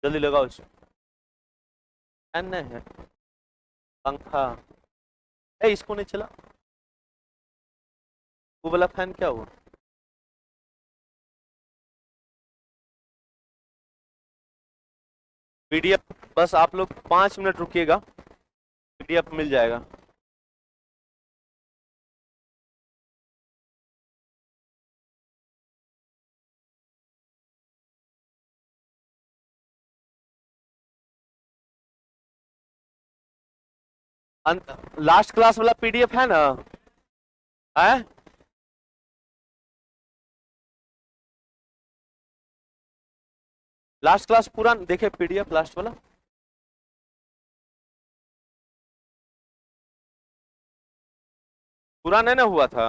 जल्दी लगाओ इसको। फैन नहीं है, पंखा। इसको नहीं चला, वो वाला फैन क्या हुआ? पीडीएफ, बस आप लोग 5 मिनट रुकिएगा, पीडीएफ मिल जाएगा। लास्ट क्लास वाला पीडीएफ है ना? है? लास्ट क्लास पूरा देखे पीडीएफ लास्ट वाला? पूरा नहीं ना हुआ था?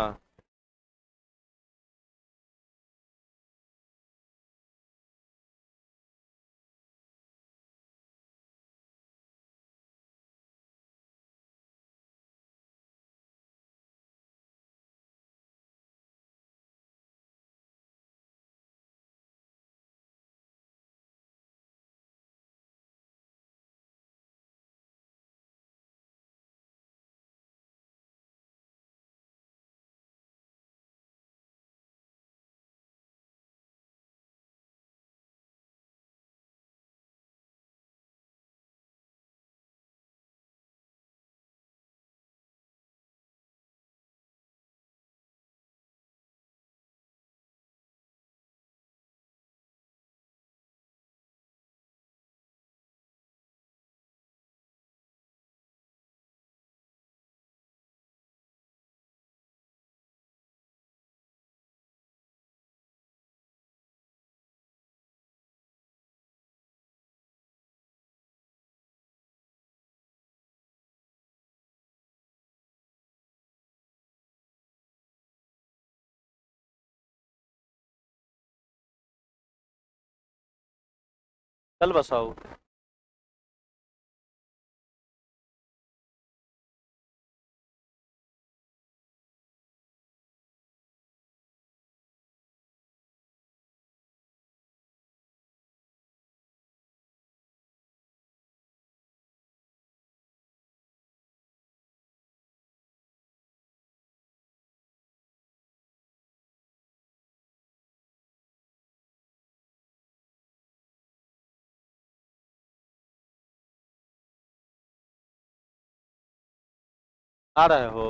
कल बसाओ। आ रहे हो?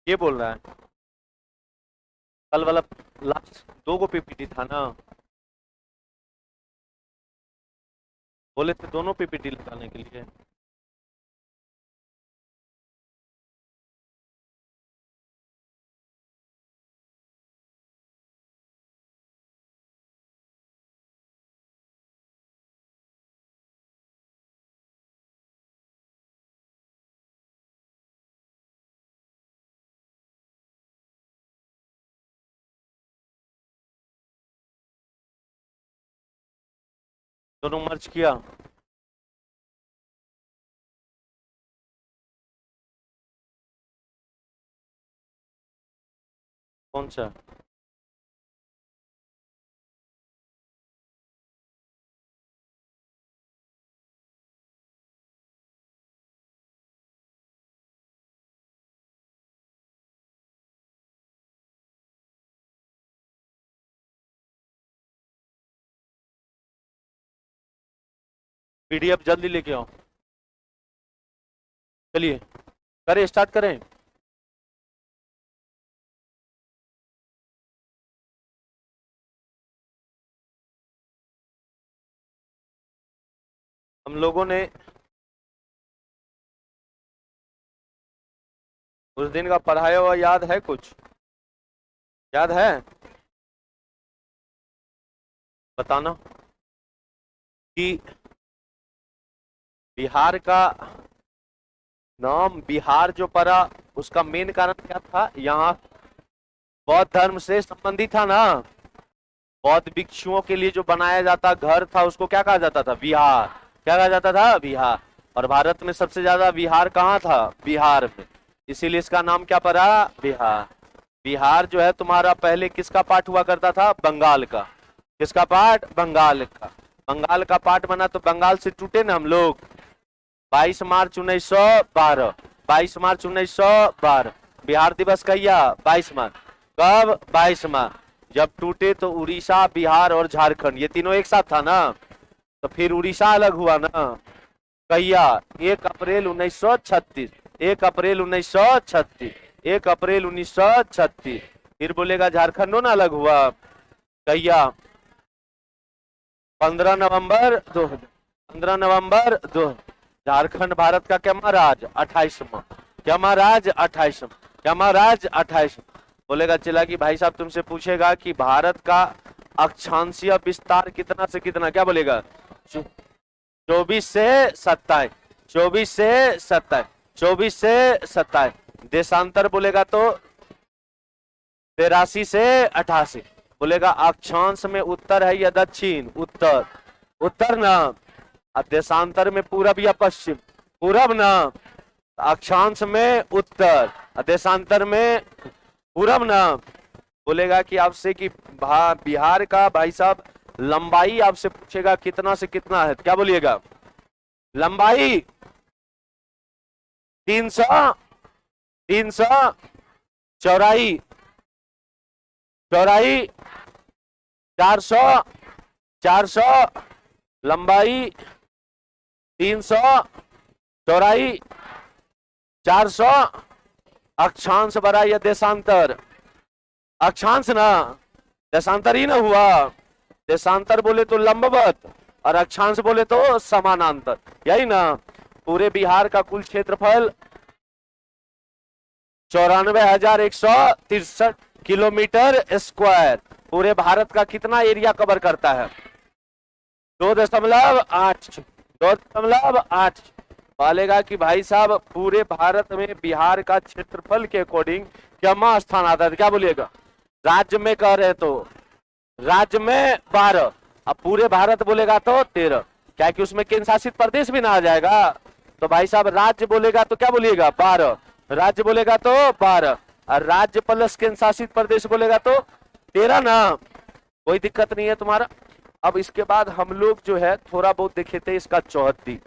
ये बोल रहा है कल वाला लास्ट दो गो पीपीटी था ना? बोले थे दोनों पीपीटी लगाने के लिए। दोनों मर्ज किया? कौन सा? पीडीएफ जल्दी लेके आओ। चलिए करें, स्टार्ट करें। हम लोगों ने उस दिन का पढ़ाया हुआ याद है? कुछ याद है? बताना कि बिहार का नाम बिहार जो पड़ा उसका मेन कारण क्या था? यहाँ बौद्ध धर्म से संबंधित था ना, बौद्ध भिक्षुओं के लिए जो बनाया जाता घर था उसको क्या कहा जाता था? विहार। क्या कहा जाता था? विहार। और भारत में सबसे ज्यादा विहार कहाँ था? बिहार में, इसीलिए इसका नाम क्या पड़ा? बिहार। बिहार जो है तुम्हारा पहले किसका पार्ट हुआ करता था? बंगाल का। किसका पार्ट? बंगाल का। बंगाल का पार्ट बना तो बंगाल से टूटे ना हम लोग। 22 मार्च 1912, 22 मार्च 1912 बिहार दिवस कहिया? 22 मार्च। कब? 22 मार्च। जब टूटे तो उड़ीसा, बिहार और झारखंड ये तीनों एक साथ था ना, तो फिर उड़ीसा अलग हुआ ना कहिया? 1 अप्रैल 1936, 1 अप्रैल 1936, 1 अप्रैल 1936। फिर बोलेगा झारखंडो ना अलग हुआ कहिया? 15 नवंबर 2000, 15 नवंबर 2000। झारखंड भारत का क्या महाराज? 28वां। क्या महाराज? 28वां। क्या महाराज? 28वां। बोलेगा चला कि भाई साहब तुमसे पूछेगा कि भारत का अक्षांशीय विस्तार कितना से कितना, क्या बोलेगा? 24 से 27, 24 से 27, 24 से 27। देशांतर बोलेगा तो 83 से 88। बोलेगा अक्षांश में उत्तर है या दक्षिण? उत्तर। उत्तर ना। अब देशांतर में पूरब या पश्चिम? पूरब ना। अक्षांश में उत्तर, देशांतर में पूरब ना। बोलेगा कि आपसे कि बिहार का भाई साहब लंबाई आपसे पूछेगा कितना से कितना है, क्या बोलिएगा? लंबाई 300, 300। चौड़ाई, चौड़ाई 400, 400। लंबाई 300, चौड़ाई 400। अक्षांश बड़ा या देशांतर? अक्षांश ना, देशांतर ही ना हुआ। देशांतर बोले तो लंबवत और अक्षांश बोले तो समानांतर, यही ना। पूरे बिहार का कुल क्षेत्रफल 94,163 किलोमीटर स्क्वायर। पूरे भारत का कितना एरिया कवर करता है? 2.8, 2.8। बोलेगा कि भाई साहब पूरे भारत में बिहार का क्षेत्रफल के अकॉर्डिंग क्या स्थान आता है? क्या बोलिएगा? राज्य में कह रहे तो राज्य में 12, अब पूरे भारत बोलेगा तो 13। क्या कि उसमें केंद्र शासित प्रदेश भी ना आ जाएगा? तो भाई साहब राज्य बोलेगा तो क्या बोलिएगा? 12। राज्य बोलेगा तो 12 और राज्य प्लस केंद्र शासित प्रदेश बोलेगा तो 13 ना। कोई दिक्कत नहीं है तुम्हारा। अब इसके बाद हम लोग जो है थोड़ा बहुत देखे थे इसका चौहद्दी।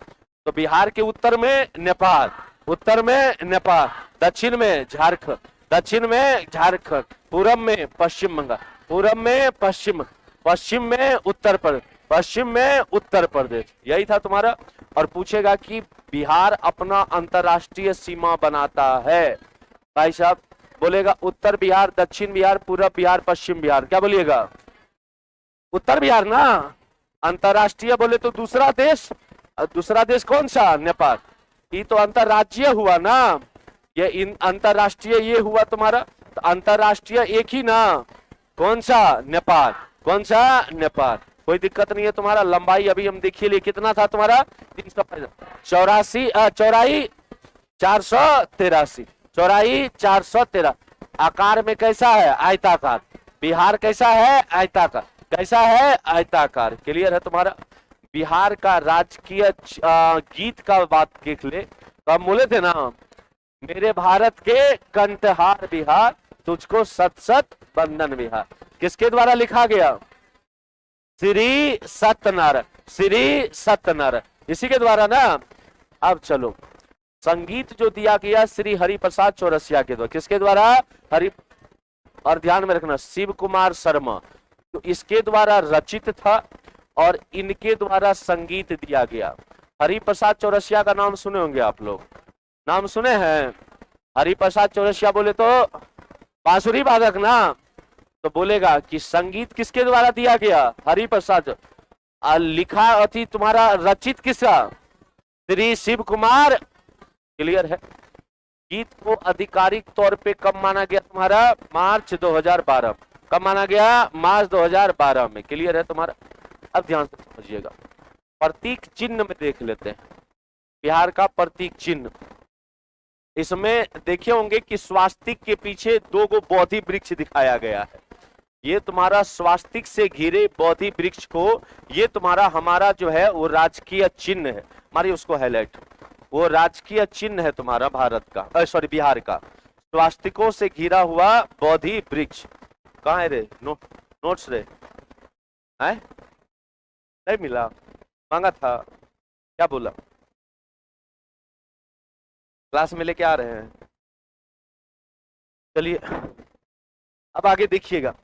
तो बिहार के उत्तर में नेपाल, उत्तर में नेपाल, दक्षिण में झारखंड, दक्षिण में झारखंड, पूरब में पश्चिम बंगाल, पूरब में पश्चिम, पश्चिम में उत्तर प्रदेश, पश्चिम में उत्तर प्रदेश, यही था तुम्हारा। और पूछेगा कि बिहार अपना अंतरराष्ट्रीय सीमा बनाता है। भाई साहब बोलेगा उत्तर बिहार, दक्षिण बिहार, पूरब बिहार, पश्चिम बिहार, क्या बोलिएगा? उत्तर बिहार ना। अंतरराष्ट्रीय बोले तो दूसरा देश, दूसरा देश कौन सा? नेपाल। ये तो अंतरराज्यीय हुआ ना, ये अंतरराष्ट्रीय ये हुआ तुम्हारा। तो अंतरराष्ट्रीय एक ही ना, कौन सा? नेपाल। कौन सा? नेपाल। कोई दिक्कत नहीं है तुम्हारा। लंबाई अभी हम देखिए लिए कितना था तुम्हारा? 384, चौड़ाई 483, चौड़ाई 413। आकार में कैसा है? आयताकार। बिहार कैसा है? आयताकार। कैसा है? आयताकार। क्लियर है तुम्हारा? बिहार का राजकीय गीत का बात देख ले तो हम बोले थे ना, मेरे भारत के कंठहार बिहार, तुझको सत सत बंदन बिहार। किसके द्वारा लिखा गया? श्री सत्यनारायण, श्री सत्यनारायण, इसी के द्वारा ना। अब चलो संगीत जो दिया गया श्री हरिप्रसाद चौरसिया के द्वारा। किसके द्वारा? हरि, और ध्यान में रखना शिव कुमार शर्मा, तो इसके द्वारा रचित था और इनके द्वारा संगीत दिया गया। हरिप्रसाद चौरसिया का नाम सुने होंगे आप लोग, नाम सुने हैं? हरिप्रसाद चौरसिया बोले तो बांसुरी वादक ना। तो बोलेगा कि संगीत किसके द्वारा दिया गया? हरिप्रसाद। लिखा अति तुम्हारा रचित किसका? श्री शिव कुमार। क्लियर है। गीत को आधिकारिक तौर पे कब माना गया तुम्हारा? मार्च 2012। कब माना गया? मार्च 2012 में। क्लियर है तुम्हारा। अब ध्यान से समझिएगा, प्रतीक चिन्ह में देख लेते हैं बिहार का प्रतीक चिन्ह। इसमें देखे होंगे कि स्वास्तिक के पीछे 2 गो बोधि वृक्ष दिखाया गया है। ये तुम्हारा स्वास्तिक से घिरे बोधि वृक्ष को, ये तुम्हारा हमारा जो है वो राजकीय चिन्ह है। हमारी उसको हाईलाइट, वो राजकीय चिन्ह है तुम्हारा भारत का, सॉरी बिहार का। स्वास्तिकों से घिरा हुआ बोधि वृक्ष। कहाँ है रे नोट्स रे? है नहीं मिला? मांगा था, क्या बोला? क्लास में लेके आ रहे हैं। चलिए अब आगे देखिएगा।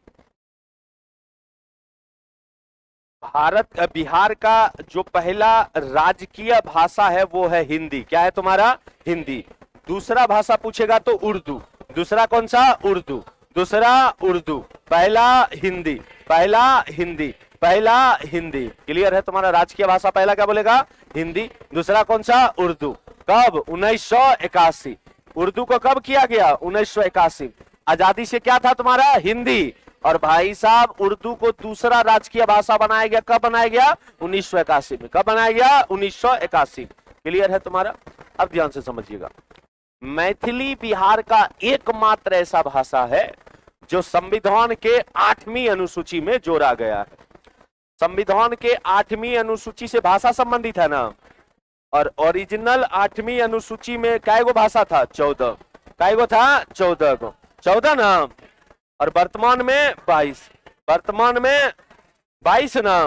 बिहार का जो पहला राजकीय भाषा है वो है हिंदी। क्या है तुम्हारा? हिंदी। दूसरा भाषा पूछेगा तो उर्दू। दूसरा कौन सा? उर्दू। दूसरा उर्दू, पहला हिंदी, पहला हिंदी, पहला हिंदी। क्लियर है तुम्हारा? राजकीय भाषा पहला क्या बोलेगा? हिंदी। दूसरा कौन सा? उर्दू। कब? 1981। उर्दू को कब किया गया? 1981। आजादी से क्या था तुम्हारा? हिंदी। और भाई साहब उर्दू को दूसरा राजकीय भाषा बनाया गया। कब बनाया गया? 1981 में। कब बनाया गया? 1981। क्लियर है तुम्हारा? अब ध्यान से समझिएगा, मैथिली बिहार का एकमात्र ऐसा भाषा है जो संविधान के 8वीं अनुसूची में जोड़ा गया है। संविधान के 8वीं अनुसूची से भाषा संबंधित है ना, और ओरिजिनल 8वीं अनुसूची में काय गो भाषा था? 14। काय गो था? 14 गो। 14 ना, और वर्तमान में 22। वर्तमान में 22 ना।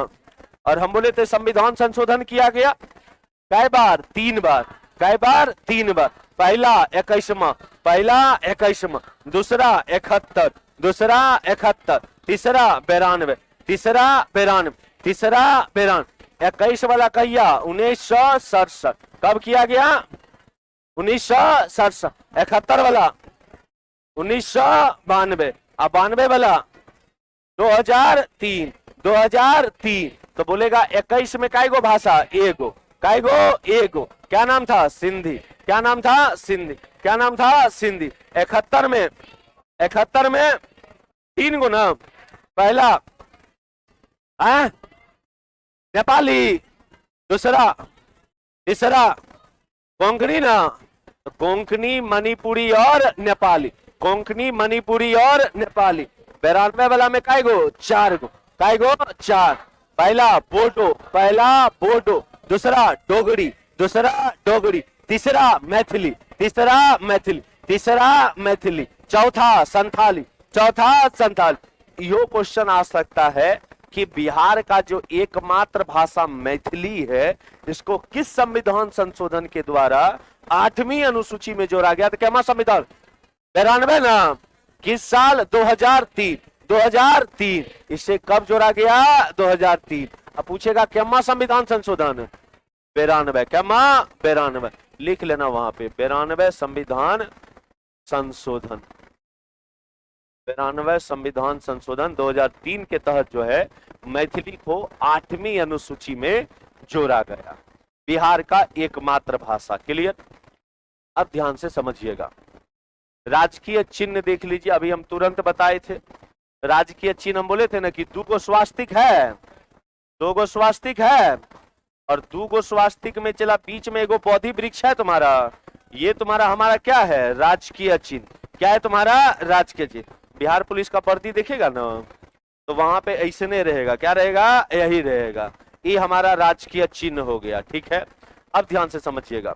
और हम बोले थे संविधान संशोधन किया गया कै बार? 3 बार। कै बार? 3 बार। पहला 21वां, पहला 21वां, दूसरा 71, दूसरा 71, तीसरा 92, तीसरा 92, तीसरा 92। 21 वाला कहिया? 1967। कब किया गया? 1967। 71 वाला 1992। अब 92 वाला 2003। 2003 तो बोलेगा 21 में काय गो भाषा? एगो। काय गो? एगो। क्या नाम था? सिंधी। क्या नाम था? सिंधी। क्या नाम था? सिंधी। 71 में 3 गो नाम। पहला नेपाली, दूसरा, तीसरा कोंकणी ना, कोंकणी, मणिपुरी और नेपाली। कोंकणी, मणिपुरी और नेपाली। 92 वाला में काय गो? 4 गो। काय गो? 4। पहला बोडो, पहला बोडो, दूसरा डोगरी, दूसरा डोगरी, तीसरा मैथिली, तीसरा मैथिली, तीसरा मैथिली, चौथा संथाली, चौथा संथाली। यो क्वेश्चन आ सकता है कि बिहार का जो एकमात्र भाषा मैथिली है, इसको किस संविधान संशोधन के द्वारा 8वीं अनुसूची में जोड़ा गया? तो क्या संविधान? 92 ना। किस साल? 2003। 2003। इससे कब जोड़ा गया? 2003। अब पूछेगा क्या संविधान संशोधन? 92। क्या? 92। लिख लेना वहां पे, 92 संविधान संशोधन। 92 संविधान संशोधन 2003 के तहत जो है मैथिली को 8वीं अनुसूची में जोड़ा गया। बिहार का एकमात्र भाषा। क्लियर? अब ध्यान से समझिएगा, राजकीय चिन्ह देख लीजिए। अभी हम तुरंत बताए थे राजकीय चिन्ह, हम बोले थे ना कि 2 गो स्वास्तिक है, 2 गो स्वास्तिक है, और 2 गो स्वास्तिक में चला बीच में एगो बोधि वृक्ष है तुम्हारा। ये तुम्हारा हमारा क्या है? राजकीय चिन्ह। क्या है तुम्हारा? राजकीय चिन्ह। बिहार पुलिस का वर्दी देखेगा ना, तो वहां पे ऐसे नहीं रहेगा। क्या रहेगा? यही रहेगा। ये हमारा राजकीय चिन्ह हो गया। ठीक है? अब ध्यान से समझिएगा,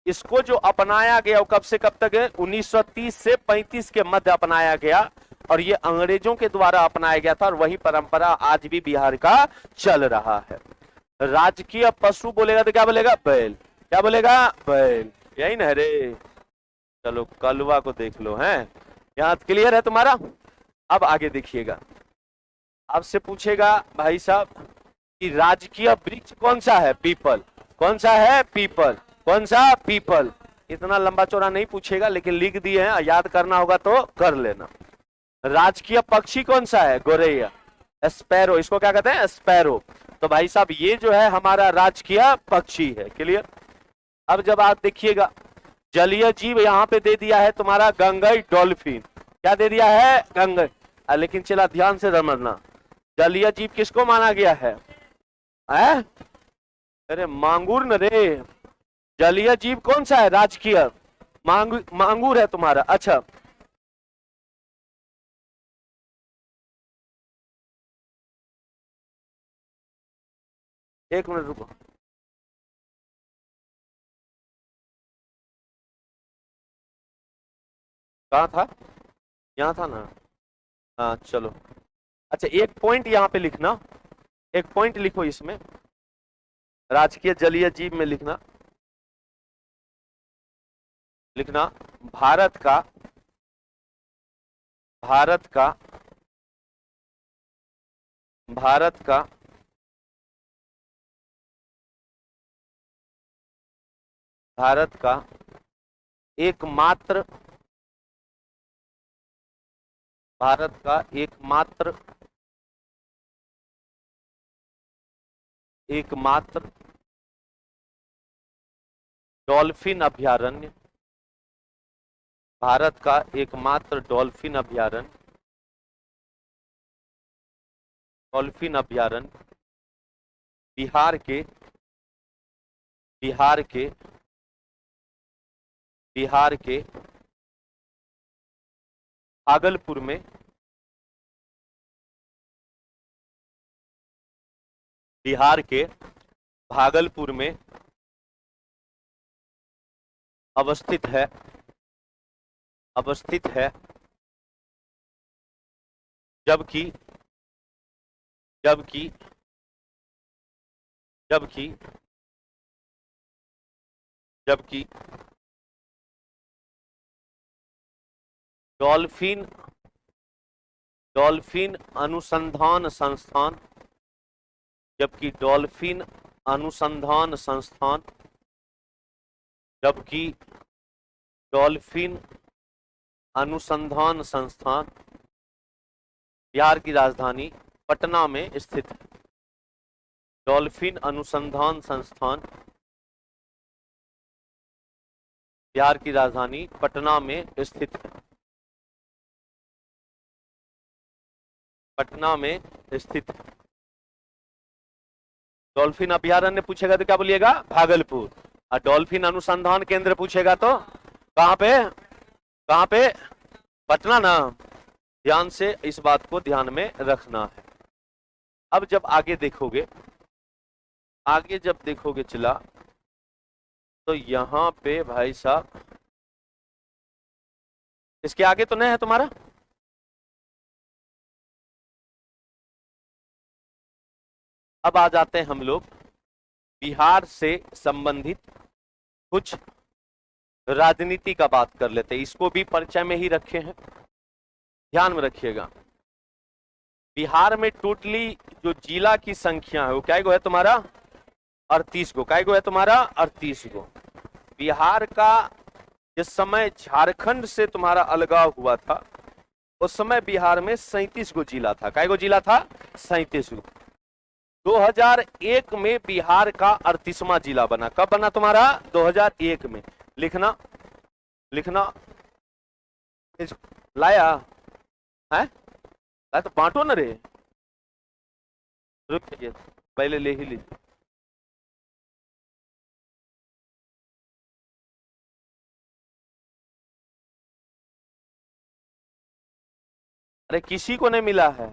इसको जो अपनाया गया वो कब से कब तक है? 1930 से 35 के मध्य अपनाया गया, और ये अंग्रेजों के द्वारा अपनाया गया था, और वही परंपरा आज भी बिहार का चल रहा है। राजकीय पशु बोलेगा तो क्या बोलेगा? बैल। क्या बोलेगा? बैल। यही ना रे? चलो कलवा को देख लो। हैं यहाँ क्लियर है तुम्हारा? अब आगे देखिएगा, आपसे पूछेगा भाई साहब कि राजकीय वृक्ष कौन सा है? पीपल। कौन सा है? पीपल। कौन सा? पीपल। इतना लंबा चौड़ा नहीं पूछेगा, लेकिन लिख दिए हैं, याद करना होगा तो कर लेना। राजकीय पक्षी कौन सा है? गोरैया, स्पैरो। इसको क्या कहते हैं? स्पैरो। तो भाई साहब ये जो है हमारा राजकीय पक्षी है। क्लियर। अब जब आप देखिएगा जलीय जीव यहाँ पे दे दिया है तुम्हारा गंगई डॉल्फिन। क्या दे दिया है? गंगई। लेकिन चला ध्यान से समझना, जलीय जीव किसको माना गया है? अरे मांगूर न रे। जलीय जीव कौन सा है? राजकीय मांगूर है तुम्हारा। अच्छा, एक मिनट रुको। कहाँ था? यहाँ था ना। हाँ चलो। अच्छा, एक पॉइंट यहाँ पे लिखना, एक पॉइंट लिखो इसमें, राजकीय जलीय जीव में लिखना, लिखना भारत का, भारत का, भारत का भारत का एकमात्र, भारत का एकमात्र, एकमात्र डॉल्फिन अभयारण्य, भारत का एकमात्र डॉल्फिन अभयारण्य, डॉल्फिन अभयारण्य बिहार के, बिहार के, बिहार के भागलपुर में, बिहार के भागलपुर में अवस्थित है, अवस्थित है। जबकि, जबकि, जबकि, जबकि डॉल्फिन, डॉल्फिन अनुसंधान संस्थान, जबकि डॉल्फिन अनुसंधान संस्थान, जबकि डॉल्फिन अनुसंधान संस्थान बिहार की राजधानी पटना में स्थित है। डॉल्फिन अनुसंधान संस्थान बिहार की राजधानी पटना में स्थित है, पटना में स्थित है। डॉल्फिन अभयारण्य पूछेगा तो क्या बोलिएगा? भागलपुर। और डॉल्फिन अनुसंधान केंद्र पूछेगा तो कहां पे? कहां पे? पटना ना। ध्यान से इस बात को ध्यान में रखना है। अब जब आगे देखोगे, आगे जब देखोगे चला, तो यहां पे भाई साहब इसके आगे तो नहीं है तुम्हारा? अब आ जाते हैं हम लोग बिहार से संबंधित कुछ राजनीति का बात कर लेते हैं। इसको भी परिचय में ही रखे हैं, ध्यान में रखिएगा। बिहार में टोटली जो जिला की संख्या है वो क्या गो है तुम्हारा? 38 गो। क्या गो है तुम्हारा? 38 गो। बिहार का जिस समय झारखंड से तुम्हारा अलगाव हुआ था, उस समय बिहार में 37 गो जिला था। क्या गो जिला था? 37 गो। 2001 में बिहार का 38वां जिला बना। कब बना तुम्हारा? 2001 में। लिखना, लिखना। लाया है? लाया तो बांटो ना रे। रुक जाइए, पहले ले ही लीजिए। अरे किसी को नहीं मिला है।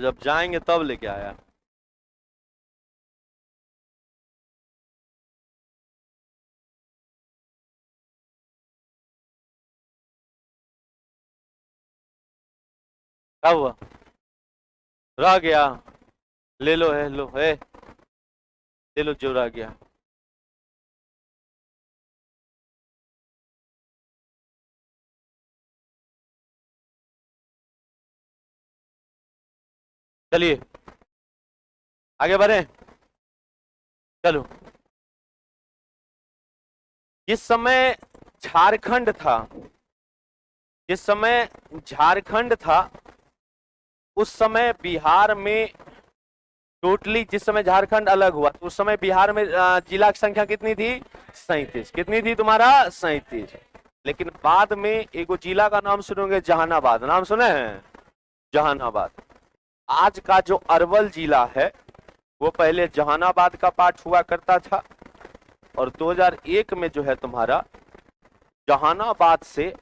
जब जाएंगे तब लेके आया। क्या हुआ? रह गया? ले लो है, लो है, ले लो जो रह गया। चलिए आगे बढ़े। चलो, जिस समय झारखंड था, जिस समय झारखंड था उस समय बिहार में टोटली, जिस समय झारखंड अलग हुआ तो उस समय बिहार में जिला की संख्या कितनी थी? 37। कितनी थी तुम्हारा? 37। लेकिन बाद में एक जिला का नाम सुनोगे, जहानाबाद। नाम सुने हैं? जहानाबाद। आज का जो अरवल जिला है वो पहले जहानाबाद का पार्ट हुआ करता था, और 2001 में जो है तुम्हारा जहानाबाद से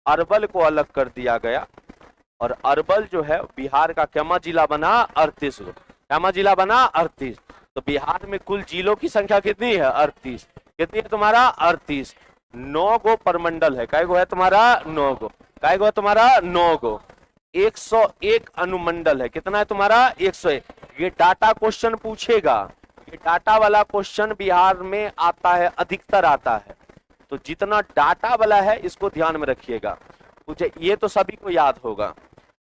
अरवल को अलग कर दिया गया, और अरवल जो है बिहार का कैमा जिला बना? 38 गो। कैमा जिला बना? 38। तो बिहार में कुल जिलों की संख्या कितनी है? 38। कितनी है तुम्हारा? 38। 9 गो परमंडल है। कै गो है तुम्हारा? 9 गो। कै गो है तुम्हारा? 9 गो। 101 अनुमंडल है। कितना है तुम्हारा? 101। ये डाटा क्वेश्चन पूछेगा, ये डाटा वाला क्वेश्चन बिहार में आता है, अधिकतर आता है। तो जितना डाटा वाला है इसको ध्यान में रखिएगा, मुझे ये तो सभी को याद होगा।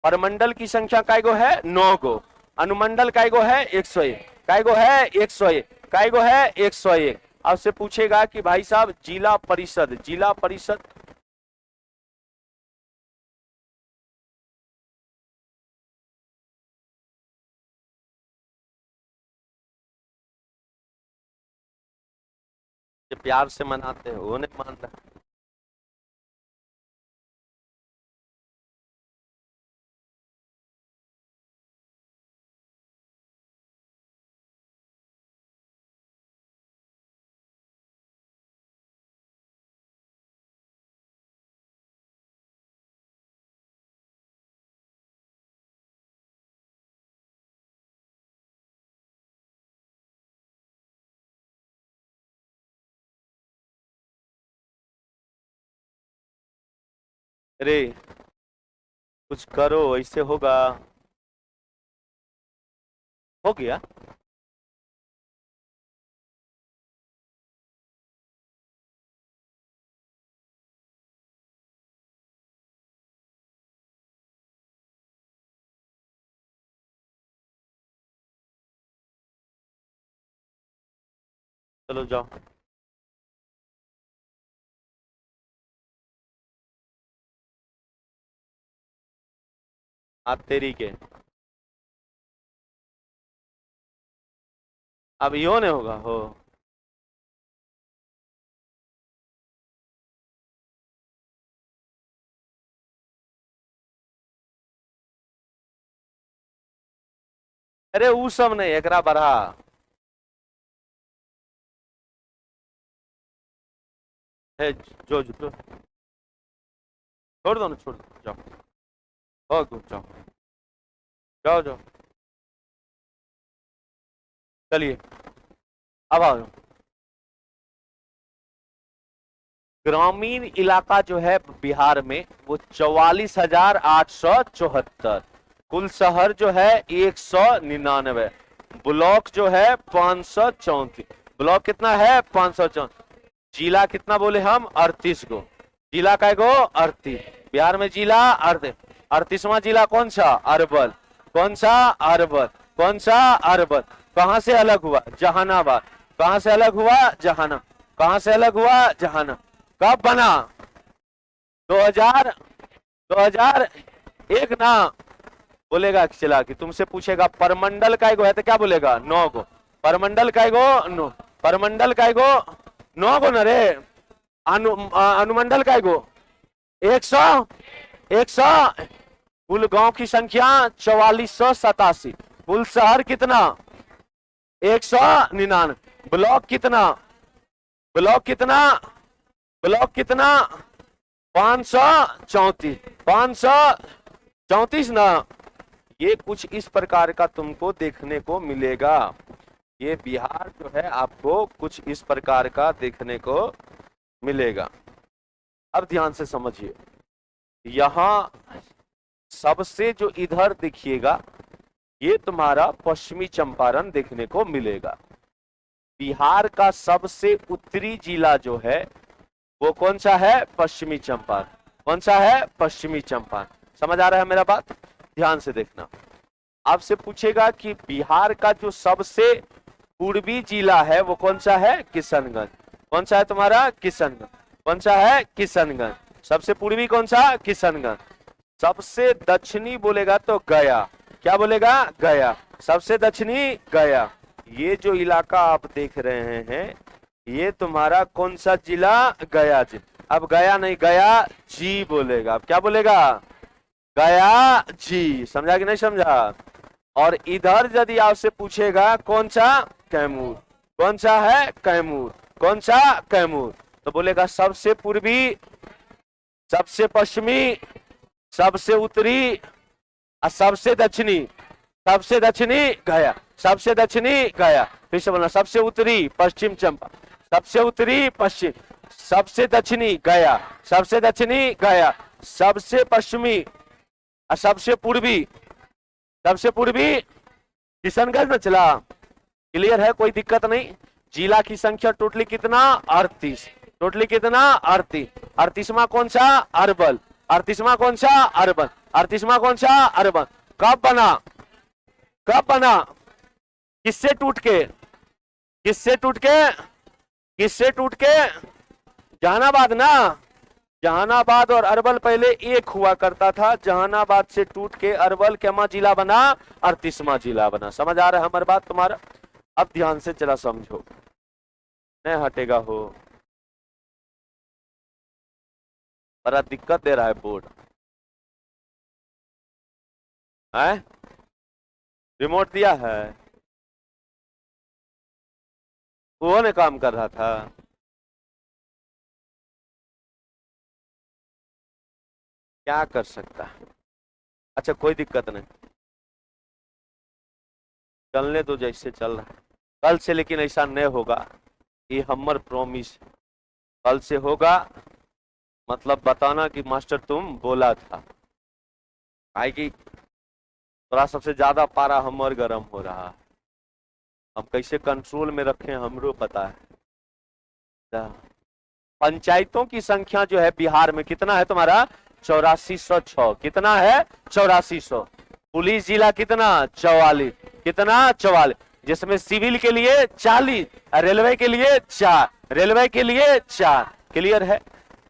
परमंडल की संख्या काय गो है? 9 गो। अनुमंडल काय गो है? 101। काय गो है? 101। काय गो है? 101। आपसे पूछेगा कि भाई साहब जिला परिषद, जिला परिषद जो प्यार से मनाते हैं वो नहीं मान रहा। अरे कुछ करो, ऐसे होगा? हो गया। चलो जाओ। आप तेरी के, अब यो नहीं होगा हो। अरे वो सब नहीं, एकरा बढ़ा। है जो छोड़ दो ना, छोड़ दो, जाओ। हो गो, जाओ जाओ जाओ। चलिए अब आओ। ग्रामीण इलाका जो है बिहार में वो 44,874। कुल शहर जो है 199। ब्लॉक जो है 534। ब्लॉक कितना है? 534। जिला कितना बोले हम? 38 गो। जिला का गो? 38। बिहार में जिला 38वां जिला कौन सा? अरवल। कौन सा? अरवल। कौन सा? अरवल। कहां से अलग हुआ? जहानाबाद। कहां से अलग हुआ? जहाना। कहां से अलग हुआ? जहाना। कब बना? 2000, 2001 ना। बोलेगा चला कि तुमसे पूछेगा परमंडल का गो है तो क्या बोलेगा? 9 गो। परमंडल का गो? 9। परमंडल का गो? 9 गो न रे। अनुमंडल का गो? 100। 100। कुल गांव की संख्या 4487। कुल शहर कितना? 199। ब्लॉक कितना? ब्लॉक कितना? ब्लॉक कितना? 534। 534 ना। ये कुछ इस प्रकार का तुमको देखने को मिलेगा। ये बिहार जो है आपको कुछ इस प्रकार का देखने को मिलेगा। अब ध्यान से समझिए, यहाँ सबसे जो इधर देखिएगा ये तुम्हारा पश्चिमी चंपारण देखने को मिलेगा। बिहार का सबसे उत्तरी जिला जो है वो कौन सा है? पश्चिमी चंपारण। कौन सा है? पश्चिमी चंपारण। समझ आ रहा है मेरा बात? ध्यान से देखना। आपसे पूछेगा कि बिहार का जो सबसे पूर्वी जिला है वो कौन सा है? किशनगंज। कौन सा है तुम्हारा? किशनगंज। कौन सा है? किशनगंज। सबसे पूर्वी कौन सा? किशनगंज। सबसे दक्षिणी बोलेगा तो गया। क्या बोलेगा? गया। सबसे दक्षिणी गया। ये जो इलाका आप देख रहे हैं ये तुम्हारा कौन सा जिला? गया जिला। अब गया नहीं, गया जी बोलेगा। अब क्या बोलेगा? गया जी। समझा कि नहीं समझा? और इधर यदि आपसे पूछेगा कौन सा? कैमूर। कौन सा है? कैमूर। कौन सा? कैमूर। तो बोलेगा सबसे पूर्वी, सबसे पश्चिमी, सबसे उत्तरी और सबसे दक्षिणी। सबसे दक्षिणी गया। सबसे दक्षिणी गया। फिर से बोलना, सबसे उत्तरी पश्चिम चंपा, सबसे उत्तरी पश्चिम, सबसे दक्षिणी गया, सबसे दक्षिणी गया, सबसे पश्चिमी और सबसे पूर्वी, सबसे पूर्वी किशनगंज में चला। क्लियर है? कोई दिक्कत नहीं। जिला की संख्या टोटली कितना? 38। टोटली कितना? 38। 38वां कौन सा? अरवल। 38वां कौन सा? अरवल। 38वां कौन सा? अरवल। कब बना? कब बना? किससे टूट के? किससे टूट के? किससे टूट के? जहानाबाद ना। जहानाबाद और अरवल पहले एक हुआ करता था। जहानाबाद से टूट के अरवल क्या जिला बना? 38वां जिला बना। समझ आ रहा है हमारी बात तुम्हारा? अब ध्यान से चला समझो, नहीं हटेगा हो। बड़ा दिक्कत दे रहा है बोर्ड है। रिमोट दिया है, वो ने काम कर रहा था। क्या कर सकता है? अच्छा कोई दिक्कत नहीं, चलने दो जैसे चल रहा है। कल से लेकिन ऐसा नहीं होगा, ये हमर प्रॉमिस। कल से होगा मतलब बताना कि मास्टर तुम बोला था। आई कि थोड़ा सबसे ज्यादा पारा हमर गर्म हो रहा है, हम कैसे कंट्रोल में रखें हमरो पता है। पंचायतों की संख्या जो है बिहार में कितना है तुम्हारा? 8406। कितना है? 8400। पुलिस जिला कितना? 44। कितना? 44। जिसमें सिविल के लिए 40, रेलवे के लिए 4, रेलवे के लिए 4। क्लियर है?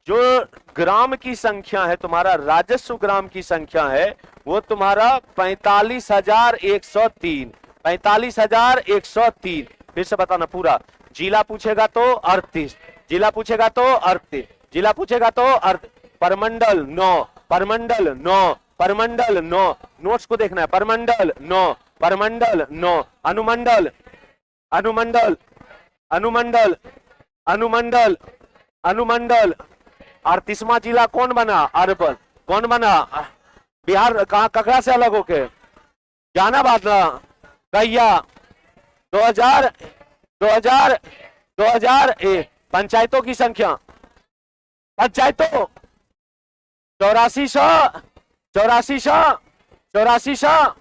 जो ग्राम की संख्या है तुम्हारा, राजस्व ग्राम की संख्या है वो तुम्हारा 45,103। 45,103। फिर से बताना पूरा। जिला पूछेगा तो 38, जिला पूछेगा तो 38, जिला पूछेगा तो 38। परमंडल 9, परमंडल 9, परमंडल 9। नोट्स को देखना है। परमंडल 9, परमंडल 9। अनुमंडल, अनुमंडल, अनुमंडल, अनुमंडल, अनुमंडल। 38वां जिला कौन बना? अरवल। कौन बना? बिहार कहां ककड़ा से अलग होके? जहानाबाद ना। गैया 2000 2000 2001। पंचायतों की संख्या, पंचायतों 8400, 8400, 8400।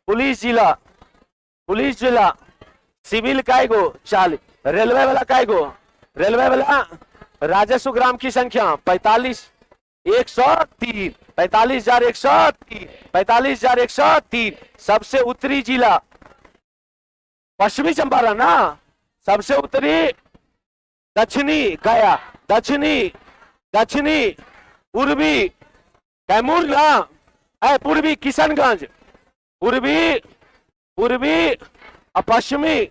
पुलिस जिला, पुलिस जिला। Civil Kygo 40। रेलवे वाला कायगो? रेलवे वाला। राजस्व ग्राम की संख्या 45,103। 45,103। 45,103। सबसे उत्तरी जिला पश्चिमी चंपारण ना। सबसे उत्तरी दक्षिणी गया, दक्षिणी, दक्षिणी, पूर्वी कैमूर ना, पूर्वी किशनगंज, पूर्वी, पूर्वी और पश्चिमी,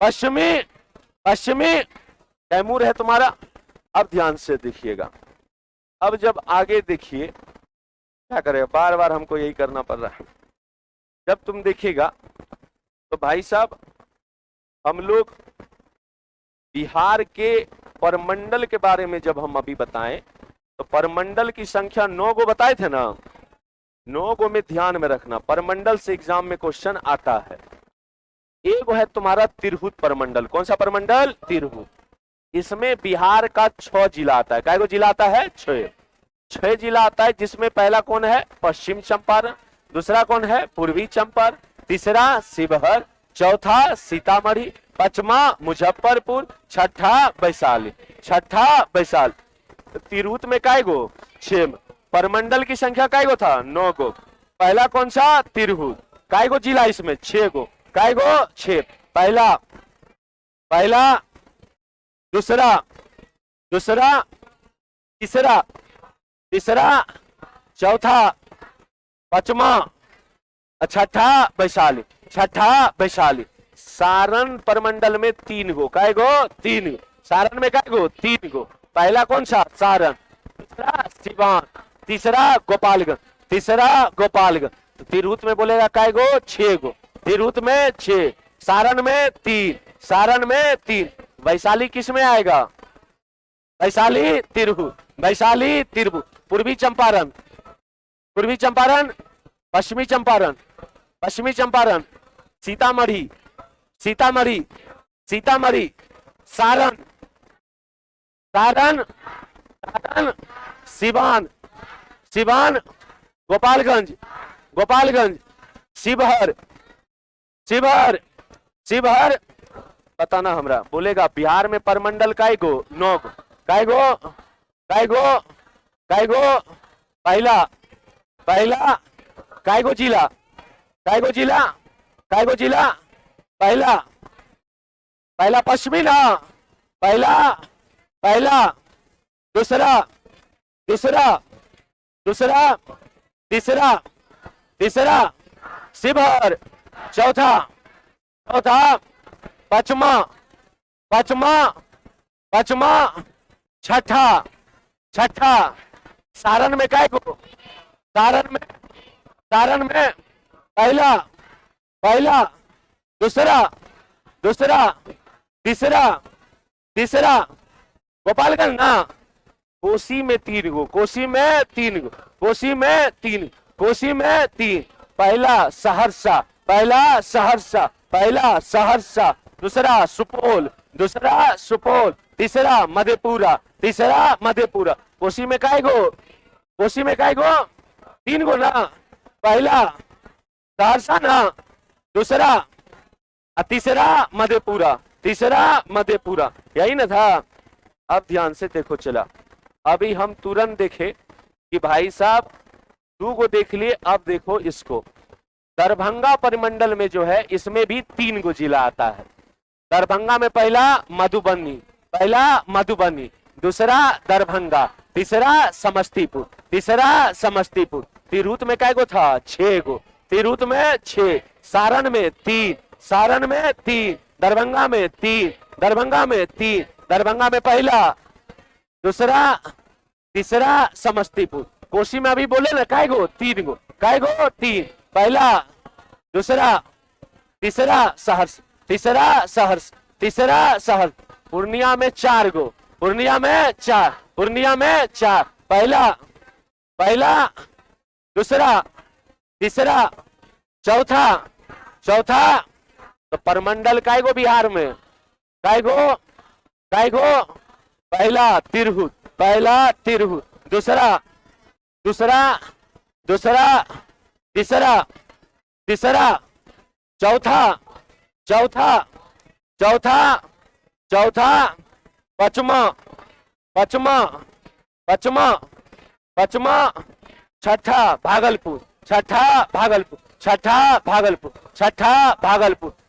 पश्चिमी, पश्चिमी कैमूर है तुम्हारा। अब ध्यान से देखिएगा। अब जब आगे देखिए क्या करेगा, बार बार हमको यही करना पड़ रहा है। जब तुम देखिएगा तो भाई साहब हम लोग बिहार के परमंडल के बारे में जब हम अभी बताएं तो परमंडल की संख्या 9 को बताए थे ना। नौ गो में ध्यान में रखना, परमंडल से एग्जाम में क्वेश्चन आता है। एक है तुम्हारा तिरहुत परमंडल। कौन सा परमंडल? तिरहुत। इसमें बिहार का 6 जिला आता है। काय को जिला आता है? 6 जिला आता है, जिसमें पहला कौन है? पश्चिम चंपारण, दूसरा कौन है? पूर्वी चंपारण, तीसरा शिवहर, चौथा सीतामढ़ी, पांचवा मुजफ्फरपुर, छठा वैशाली। तिरहुत में काय गो? 6। परमंडल की संख्या काय गो था? 9 गो। पहला कौन सा? तिरहुत। काय गो जिला इसमें? 6 गो। काय गो? 6। पहला दूसरा तीसरा चौथा पांचवा छठा वैशाली। सारण परमंडल में 3 गो। काय गो? 3 गो। सारण में काय गो? 3 गो। पहला कौन सा? सारण, दूसरा सिवान, तीसरा गोपालगंज। तो तिरहुत में बोलेगा काय गो? 6 गो। तिरहुत में 6, सारण में 3, वैशाली किस में आएगा? वैशाली तिरहुत। पूर्वी चंपारण, पश्चिमी चंपारण, सीतामढ़ी, सारण, सिवान, गोपालगंज, शिवहर। बताना हमरा। बोलेगा बिहार में परमंडल काय गो? 9 गो। काय गो? पहला काय गो जिला? पहला पश्चिमी ना। पहला दूसरा तीसरा शिवहर, चौथा पांचवा छठा। सारण में काय गो? सारण में पहला दूसरा तीसरा गोपालगंज ना। कोसी में 3 गो। पहला सहरसा, दूसरा सुपौल, तीसरा मधेपुरा। कोसी में काय गो? 3 गो ना। पहला सहरसा ना, दूसरा तीसरा मधेपुरा। यही ना था। अब ध्यान से देखो। चला अभी हम तुरंत देखे कि भाई साहब 2 गो देख लिए। अब देखो इसको, दरभंगा परिमंडल में जो है इसमें भी 3 गो जिला आता है। दरभंगा में पहला मधुबनी, दूसरा दरभंगा, तीसरा समस्तीपुर। तिरहुत में काय गो था? 6 गो। तिरहुत में 6, सारण में 3, दरभंगा में 3, दरभंगा में पहला, दूसरा, तीसरा समस्तीपुर। कोसी में अभी बोले ना काय गो? 3 गो। काय गो? 3। पहला, दूसरा, तीसरा सहर्ष। पूर्णिया में 4 गो। पूर्णिया में 4। पहला, दूसरा, तीसरा, चौथा। तो परमंडल काय गो बिहार में? काय गो? पहला तिरहुत, दूसरा, तीसरा, चौथा, पांचवा, छठा भागलपुर,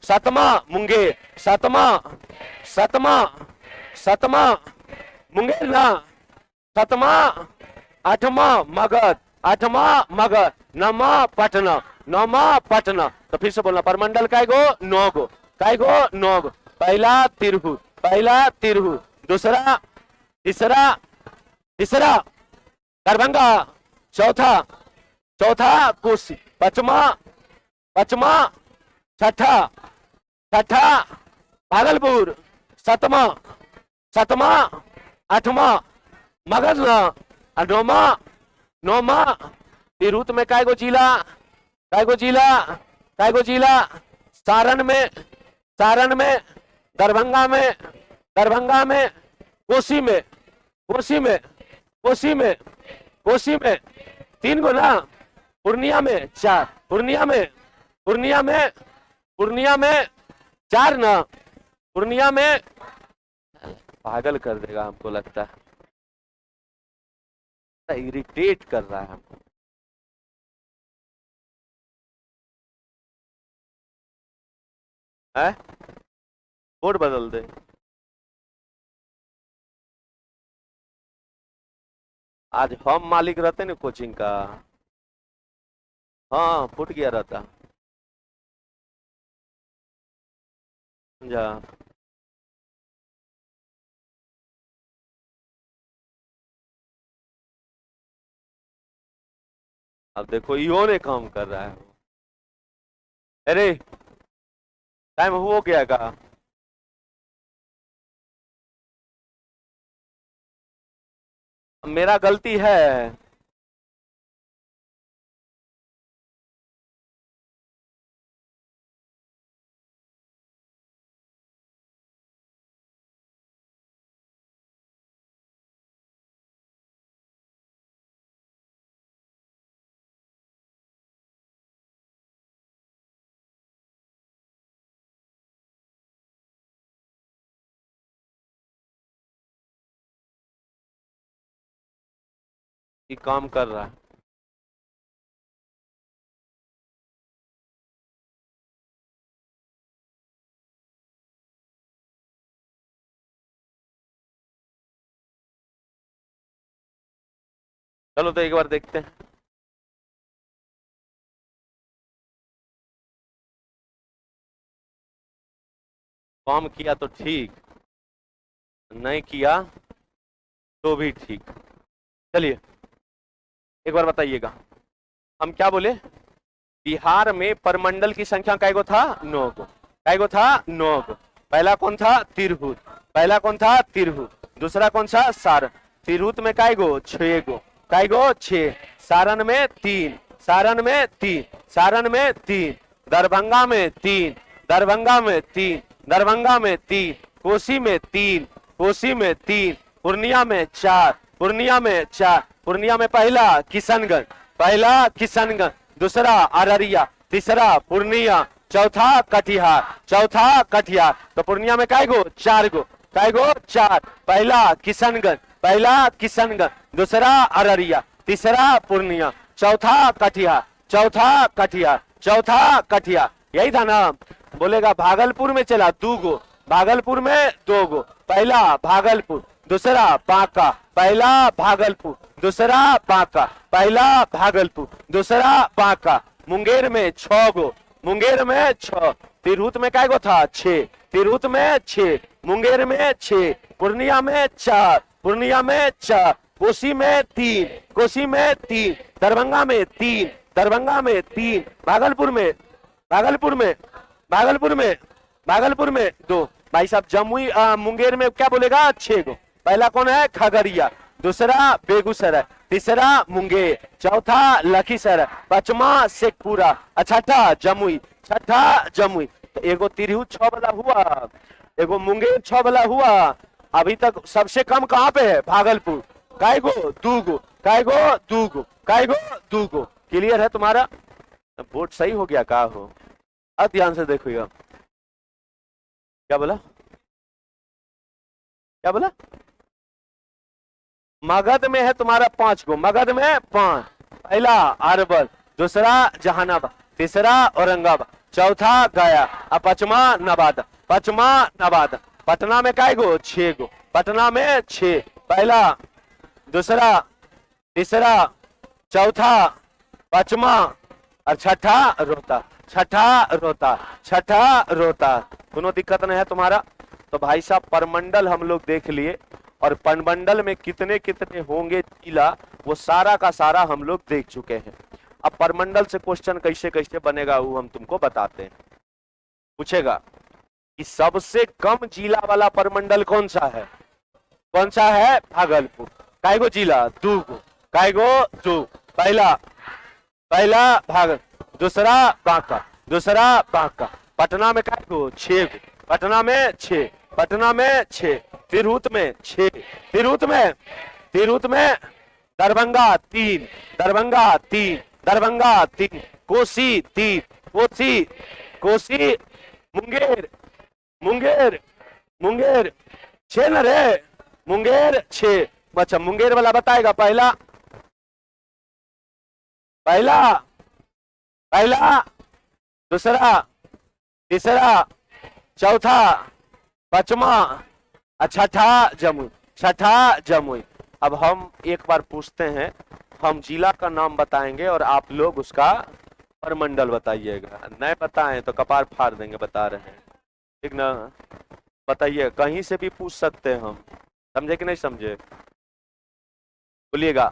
सातवां मुंगेर, मुंगेर ना, आठवां मगध, नौवां पटना। तो फिर से बोलना, परमंडल काय गो? 9 गो। पहला तिरहुत, दूसरा, तीसरा दरभंगा, चौथा कोसी, पांचवा छठा भागलपुर, सातवां आठवां मगध, नौवां तिरहुत में काय गो जिला, काय गो जिला, काय गो जिला, सारण में, सारण में, दरभंगा में, दरभंगा में, कोसी में, कोसी में, कोसी में, कोसी में 3 गो ना, पूर्णिया में 4, पूर्णिया में, पूर्णिया में, पूर्णिया में 4 ना, पूर्णिया में, पागल कर देगा हमको लगता है, इरिटेट कर रहा है हमको। है बोर्ड बदल दे, आज हम मालिक रहते ना कोचिंग का, हाँ फूट गया रहता जा। अब देखो यो ने काम कर रहा है, अरे टाइम हो गया का, मेरा गलती है। ये काम कर रहा है, चलो तो एक बार देखते हैं। काम किया तो ठीक, नहीं किया तो भी ठीक। चलिए एक बार बताइएगा, हम क्या बोले, बिहार में परमंडल की संख्या कैगो था, 9 गो, कैगो था 9 गो। पहला कौन था, तिरहुत, पहला कौन था तिरहुत, दूसरा कौन सा सारण, तिरहुत में कैगो 6 गो, कैगो 6, सारण में 3, सारण में 3, सारण में 3, दरभंगा में 3, दरभंगा में 3, दरभंगा में 3, कोसी में 3, कोसी में 3, पूर्णिया में 4, पूर्णिया में 4, पूर्णिया में पहला किशनगंज, पहला किशनगंज, दूसरा अररिया, तीसरा पूर्णिया, चौथा कटिहार, चौथा कटिहार। तो पूर्णिया में कैगो 4 गो, कैगो 4, पहला किशनगंज, पहला किशनगंज, दूसरा अररिया, तीसरा पूर्णिया, चौथा कटिहार, चौथा कटिहार, चौथा कटिहार। यही था ना, बोलेगा भागलपुर में चला 2 गो, भागलपुर में 2 गो, पहला भागलपुर, दूसरा बांका, पहला भागलपुर, दूसरा बांका, पहला भागलपुर, दूसरा बांका। मुंगेर में 6 गो, मुंगेर में 6, तिरहुत में काय गो था 6, तिरहुत में 6, मुंगेर में 6, पूर्णिया में 4, पूर्णिया में 4, कोसी में 3, कोसी में 3, दरभंगा में 3, दरभंगा में 3, भागलपुर में, भागलपुर में, भागलपुर में, भागलपुर में 2। भाई साहब जमुई मुंगेर में क्या बोलेगा 6 गो, पहला कौन है खगड़िया, दूसरा बेगूसराय, तीसरा मुंगेर, चौथा लखीसराय, पांचवा शेखपुरा, छठा जमुई, छठा जमुई। तो एगो तिरहुत 6 वाला हुआ, एगो मुंगेर 6 वाला हुआ। अभी तक सबसे कम कहाँ पे है, भागलपुर, कैगो 2 गो, कैगो 2 गो, कैगो 2 गो। क्लियर है तुम्हारा, बोर्ड सही हो गया का हो, अब ध्यान से देखिएगा। क्या बोला, क्या बोला, मगध में है तुम्हारा 5 गो, मगध में 5, पहला अरवल, दूसरा जहानाबाद, तीसरा औरंगाबाद, चौथा गया, और पांचवा नवादा, पांचवा नवादा। पटना में काय गो 6 गो, पटना में 6, पहला, दूसरा, तीसरा, चौथा, पांचवा और छठा रोहता, छठा रोहता, छठा रोहता। कोनो दिक्कत नहीं है तुम्हारा। तो भाई साहब परमंडल हम लोग देख लिए, और परमंडल में कितने कितने होंगे जिला, वो सारा का सारा हम लोग देख चुके हैं। अब परमंडल से क्वेश्चन कैसे कैसे बनेगा वो हम तुमको बताते हैं। पूछेगा कि सबसे कम जिला वाला परमंडल कौन सा है, कौन सा है, भागलपुर। कायगो जिला 2 गो, कायगो 2, पहला पहला भाग, दूसरा बांका, दूसरा बांका। पटना में काय गो? 6 गो। पटना में 6, पटना में 6, तिरहुत में 6, तिरहुत में दरभंगा 3, दरभंगा 3, दरभंगा 3, कोसी 3, कोसी, मुंगेर, मुंगेर, मुंगेर 6 न रे, मुंगेर 6। अच्छा मुंगेर वाला बताएगा। पहला, पहला, पहला, दूसरा, तीसरा, चौथा, पांचवा, छठा जमुई, छठा जमुई। अब हम एक बार पूछते हैं, हम जिला का नाम बताएंगे और आप लोग उसका परमंडल बताइएगा। नहीं बताएं तो कपार फाड़ देंगे, बता रहे हैं, ठीक ना? बताइए, कहीं से भी पूछ सकते हैं हम, समझे कि नहीं समझे? बोलिएगा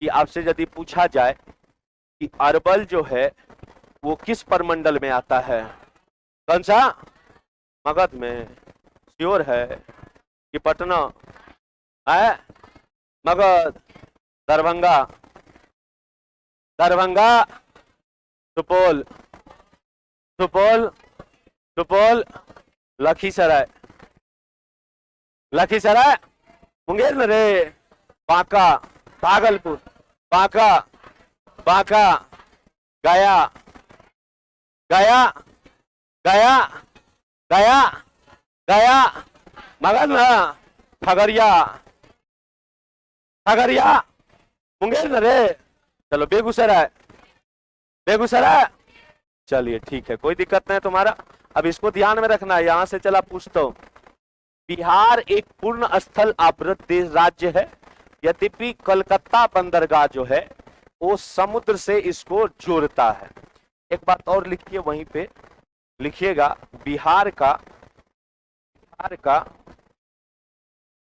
कि आपसे यदि पूछा जाए कि अरवल जो है वो किस परमंडल में आता है? कौन सा? मगध में? श्योर है कि पटना है? मगध, दरभंगा, दरभंगा, सुपौल, सुपौल, सुपौल, लखीसराय, लखीसराय, मुंगेर में रे, बांका, भागलपुर, बांका, बांका, गया, गया, गया, गया, गया, मगध में खगड़िया, खगड़िया, मुंगेर में रे। चलो बेगूसराय, बेगूसराय, चलिए ठीक है, कोई दिक्कत नहीं तुम्हारा। अब इसको ध्यान में रखना है। यहां से चला पूछता हूं, बिहार एक पूर्ण स्थल आवृत देश राज्य है, यद्यपि कलकत्ता बंदरगाह जो है वो समुद्र से इसको जोड़ता है। एक बात और लिखिए, वहीं पे लिखिएगा, बिहार का,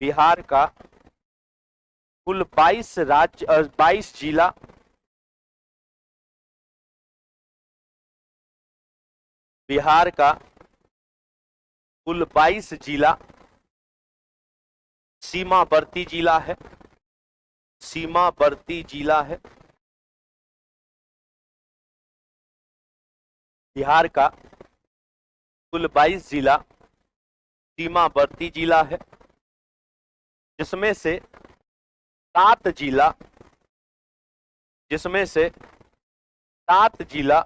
बिहार का कुल 22 राज्य, 22 जिला, बिहार का कुल 22 जिला सीमावर्ती जिला है, सीमावर्ती जिला है। बिहार का कुल 22 जिला सीमावर्ती जिला है, जिसमें से 7 जिला, जिसमें से 7 जिला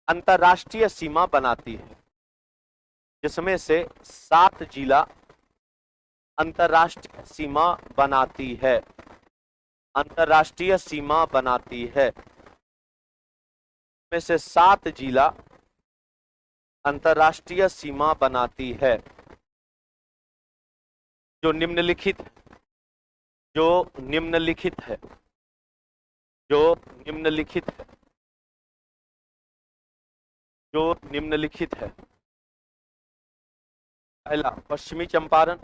अंतर्राष्ट्रीय सीमा बनाती है, जिसमें से 7 जिला अंतर्राष्ट्रीय सीमा बनाती है, अंतर्राष्ट्रीय सीमा बनाती है, में से 7 जिला अंतर्राष्ट्रीय सीमा बनाती है। जो निम्नलिखित, जो निम्नलिखित है, जो निम्नलिखित है, जो निम्नलिखित है। पहला पश्चिमी चंपारण,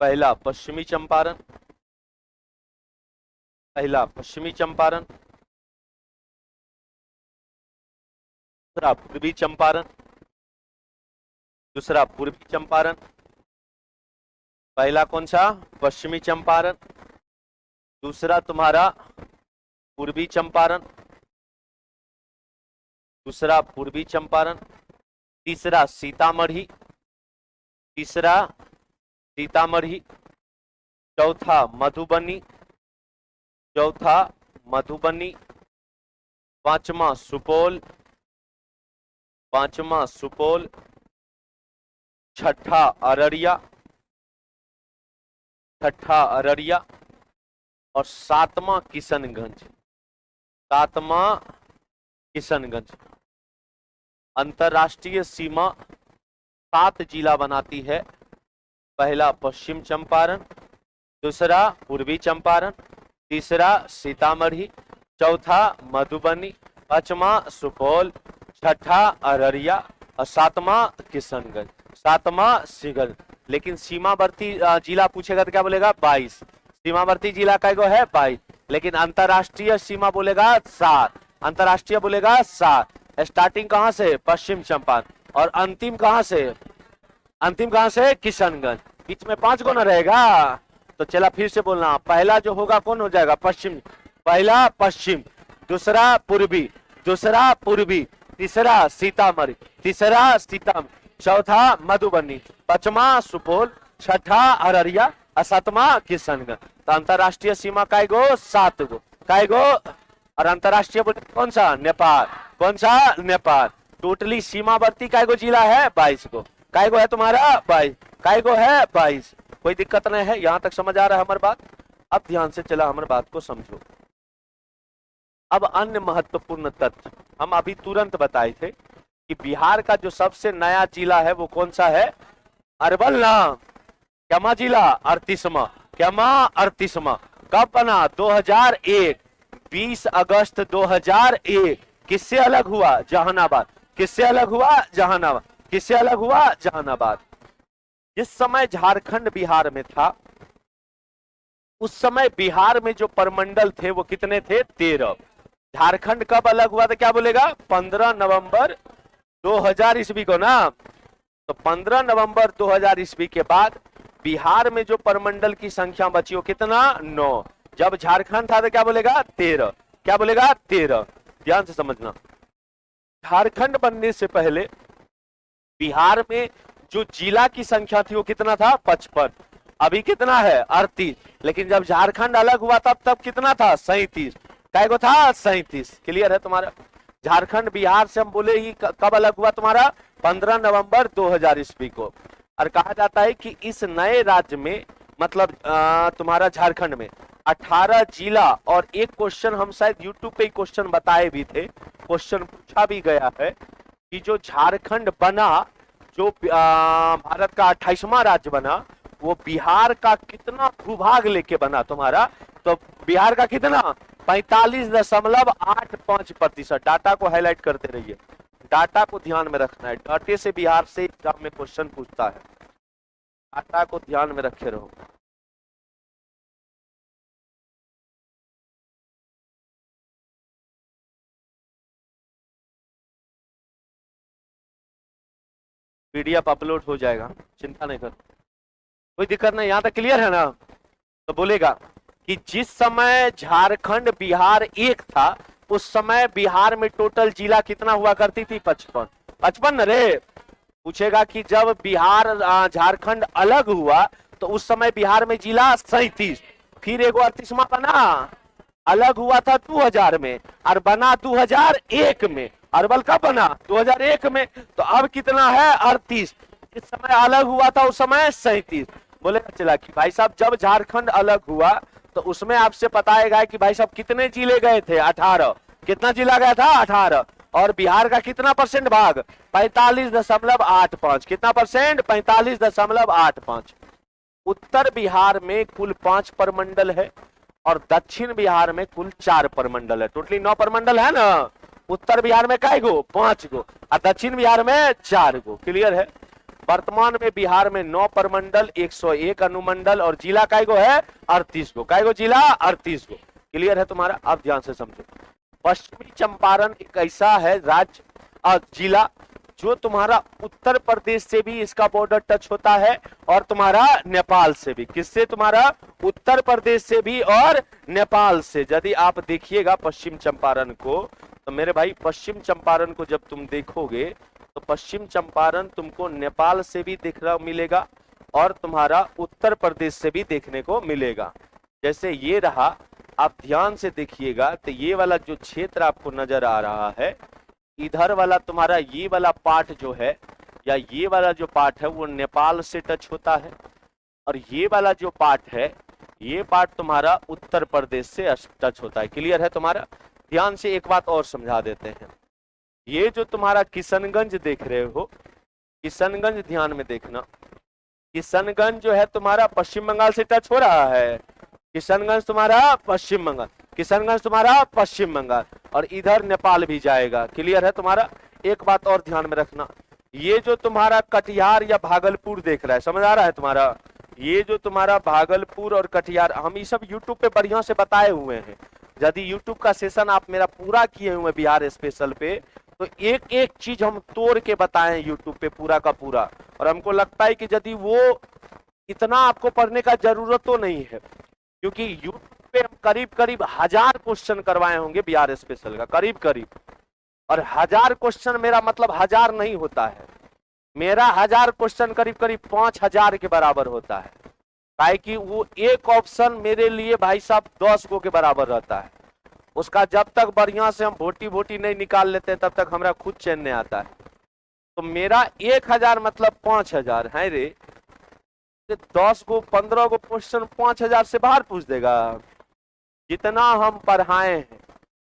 पहला पश्चिमी चंपारण, पहला पश्चिमी चंपारण, दूसरा पूर्वी चंपारण, दूसरा पूर्वी चंपारण। पहला कौन सा? पश्चिमी चंपारण, दूसरा तुम्हारा पूर्वी चंपारण, दूसरा पूर्वी चंपारण, तीसरा सीतामढ़ी, तीसरा सीतामढ़ी, चौथा मधुबनी, चौथा मधुबनी, पांचवा सुपौल, पांचवा सुपौल, छठा अररिया, छठा अररिया और सातवां किशनगंज, सातवां किशनगंज। अंतर्राष्ट्रीय सीमा 7 जिला बनाती है। पहला पश्चिम चंपारण, दूसरा पूर्वी चंपारण, तीसरा सीतामढ़ी, चौथा मधुबनी, पांचवा सुपौल, छठा अररिया और सातवां किशनगंज, सातवां सिगल। लेकिन सीमावर्ती जिला पूछेगा तो क्या बोलेगा? 22। सीमावर्ती जिला का है 22, लेकिन अंतर्राष्ट्रीय सीमा बोलेगा 7, अंतर्राष्ट्रीय बोलेगा 7। स्टार्टिंग कहां से? पश्चिम चंपारण, और अंतिम कहां से? अंतिम कहां से? किशनगंज। बीच में 5 गो ना रहेगा, तो चला फिर से बोलना, पहला जो होगा कौन हो जाएगा? पश्चिम। पहला पश्चिम, दूसरा पूर्वी, दूसरा पूर्वी, तीसरा सीतामढ़ी, तीसरा सीतामढ़ी, चौथा मधुबनी, पांचवा सुपौल, छठा अररिया और सातवां किशनगंज। तो अंतरराष्ट्रीय सीमा काय गो? 7 गो। काय गो? और अंतरराष्ट्रीय कौन सा? नेपाल। कौन सा? नेपाल। टोटली सीमावर्ती काय गो जिला है? 22 गो। काय गो है तुम्हारा? 22। काय गो है? 22। कोई दिक्कत नहीं है, यहां तक समझ आ रहा है हमारी बात? अब ध्यान से चला हमारी बात को समझो। अब अन्य महत्वपूर्ण तथ्य हम अभी तुरंत बताए थे कि बिहार का जो सबसे नया जिला है वो कौन सा है? अरवल ना। क्या जिला? 38वां। क्या? 38वां। कब बना? 2001, 20 अगस्त 2001। किससे अलग हुआ? जहानाबाद। किससे अलग हुआ? जहानाबाद। किससे अलग हुआ? जहानाबाद। जिस समय झारखंड बिहार में था उस समय बिहार में जो परमंडल थे वो कितने थे? 13। झारखंड कब अलग हुआ था? क्या बोलेगा? 15 नवंबर 2000 ईस्वी को ना। तो 15 नवंबर 2000 ईस्वी के बाद बिहार में जो परमंडल की संख्या बची वो कितना? 9। जब झारखंड था तो क्या बोलेगा? 13। क्या बोलेगा? 13। ध्यान से समझना, झारखंड बनने से पहले बिहार में जो जिला की संख्या थी वो कितना था? 55। अभी कितना है? 38। लेकिन जब झारखंड अलग हुआ तब कितना था? 37। काय को था? 37। क्लियर है तुम्हारा? झारखंड बिहार से हम बोले ही कब अलग हुआ तुम्हारा? 15 नवंबर 2000 ईस्वी को। और कहा जाता है कि इस नए राज्य में मतलब तुम्हारा झारखंड में 18 जिला और एक क्वेश्चन हम शायद यूट्यूब पे क्वेश्चन बताए भी थे, क्वेश्चन पूछा भी गया है कि जो झारखंड बना, जो भारत का 28वां राज्य बना, वो बिहार का कितना भूभाग लेके बना तुम्हारा? तो बिहार का कितना? 45.85%। डाटा को हाईलाइट करते रहिए, डाटा को ध्यान में रखना है। डाटे से बिहार से एग्जाम में क्वेश्चन पूछता है, डाटा को ध्यान में रखे रहो। पीडीएफ अपलोड हो जाएगा, चिंता नहीं कर, कोई दिक्कत नहीं। यहां तक क्लियर है ना? तो बोलेगा कि जिस समय झारखंड बिहार एक था उस समय बिहार में टोटल जिला कितना हुआ करती थी? 55। 55 रे। पूछेगा कि जब बिहार झारखंड अलग हुआ तो उस समय बिहार में जिला 37। फिर एगो 38वां बना, अलग हुआ था 2000 में और बना 2001 में। अरवल कब बना? 2001 में। तो अब कितना है? 38। इस समय अलग हुआ था उस समय 37। बोलेगा चला कि भाई साहब जब झारखंड अलग हुआ तो उसमें आपसे बताएगा कि भाई साहब कितने जिले गए थे? 18। कितना जिला गया था? 18। और बिहार का कितना परसेंट भाग? 45.85। कितना परसेंट? 45.85। उत्तर बिहार में कुल 5 परमंडल है और दक्षिण बिहार में कुल 4 परमंडल है। टोटली 9 परमंडल है ना। उत्तर बिहार में काय गो? 5 गो और दक्षिण बिहार में 4 गो। क्लियर है? वर्तमान में बिहार में 9 परमंडल, 101 अनुमंडल और जिला काय गो है? 38 गो। काय गो जिला? 38 गो। क्लियर है तुम्हारा? अब ध्यान से समझो। पश्चिमी चंपारण एक ऐसा है राज्य और जिला जो तुम्हारा उत्तर प्रदेश से भी इसका बॉर्डर टच होता है और तुम्हारा नेपाल से भी। किससे? तुम्हारा उत्तर प्रदेश से भी और नेपाल से। यदि आप देखिएगा पश्चिम चंपारण को तो मेरे भाई, पश्चिम चंपारण को जब तुम देखोगे तो पश्चिम चंपारण तुमको नेपाल से भी देखने मिलेगा और तुम्हारा उत्तर प्रदेश से भी देखने को मिलेगा। जैसे ये रहा, आप ध्यान से देखिएगा तो ये वाला जो क्षेत्र आपको नजर आ रहा है, इधर वाला तुम्हारा ये वाला पार्ट जो है या ये वाला जो पार्ट है वो नेपाल से टच होता है और ये वाला जो पार्ट है ये पार्ट तुम्हारा उत्तर प्रदेश से टच होता है। क्लियर है तुम्हारा? ध्यान से एक बात और समझा देते हैं। ये जो तुम्हारा किशनगंज देख रहे हो, किशनगंज ध्यान में देखना, किशनगंज जो है तुम्हारा पश्चिम बंगाल से टच हो रहा है। किशनगंज तुम्हारा पश्चिम बंगाल, किशनगंज तुम्हारा पश्चिम बंगाल और इधर नेपाल भी जाएगा। क्लियर है तुम्हारा? एक बात और ध्यान में रखना, ये जो तुम्हारा कटिहार या भागलपुर देख रहा है, समझ आ रहा है तुम्हारा? ये जो तुम्हारा भागलपुर और कटिहार, हम ये सब यूट्यूब पे बढ़िया से बताए हुए हैं। यदि यूट्यूब का सेशन आप मेरा पूरा किए हुए बिहार स्पेशल पे तो एक एक चीज हम तोड़ के बताए यूट्यूब पे पूरा का पूरा। और हमको लगता है कि यदि वो इतना आपको पढ़ने का जरूरत तो नहीं है, क्योंकि यूट्यूब पे हम करीब करीब 1000 क्वेश्चन करवाए होंगे बिहार स्पेशल का, करीब करीब। और 1000 क्वेश्चन मेरा मतलब 1000 नहीं होता है, मेरा 1000 क्वेश्चन करीब करीब 5000 के बराबर होता है। काहे कि वो एक ऑप्शन मेरे लिए भाई साहब 10 गो के बराबर रहता है। उसका जब तक बढ़िया से हम भोटी भोटी नहीं निकाल लेते तब तक हमारा खुद चैन नहीं आता है। तो मेरा 1000 मतलब 5000 है रे, 10 गो 15 गो क्वेश्चन 5000 से बाहर पूछ देगा। जितना हम पढ़ाए हैं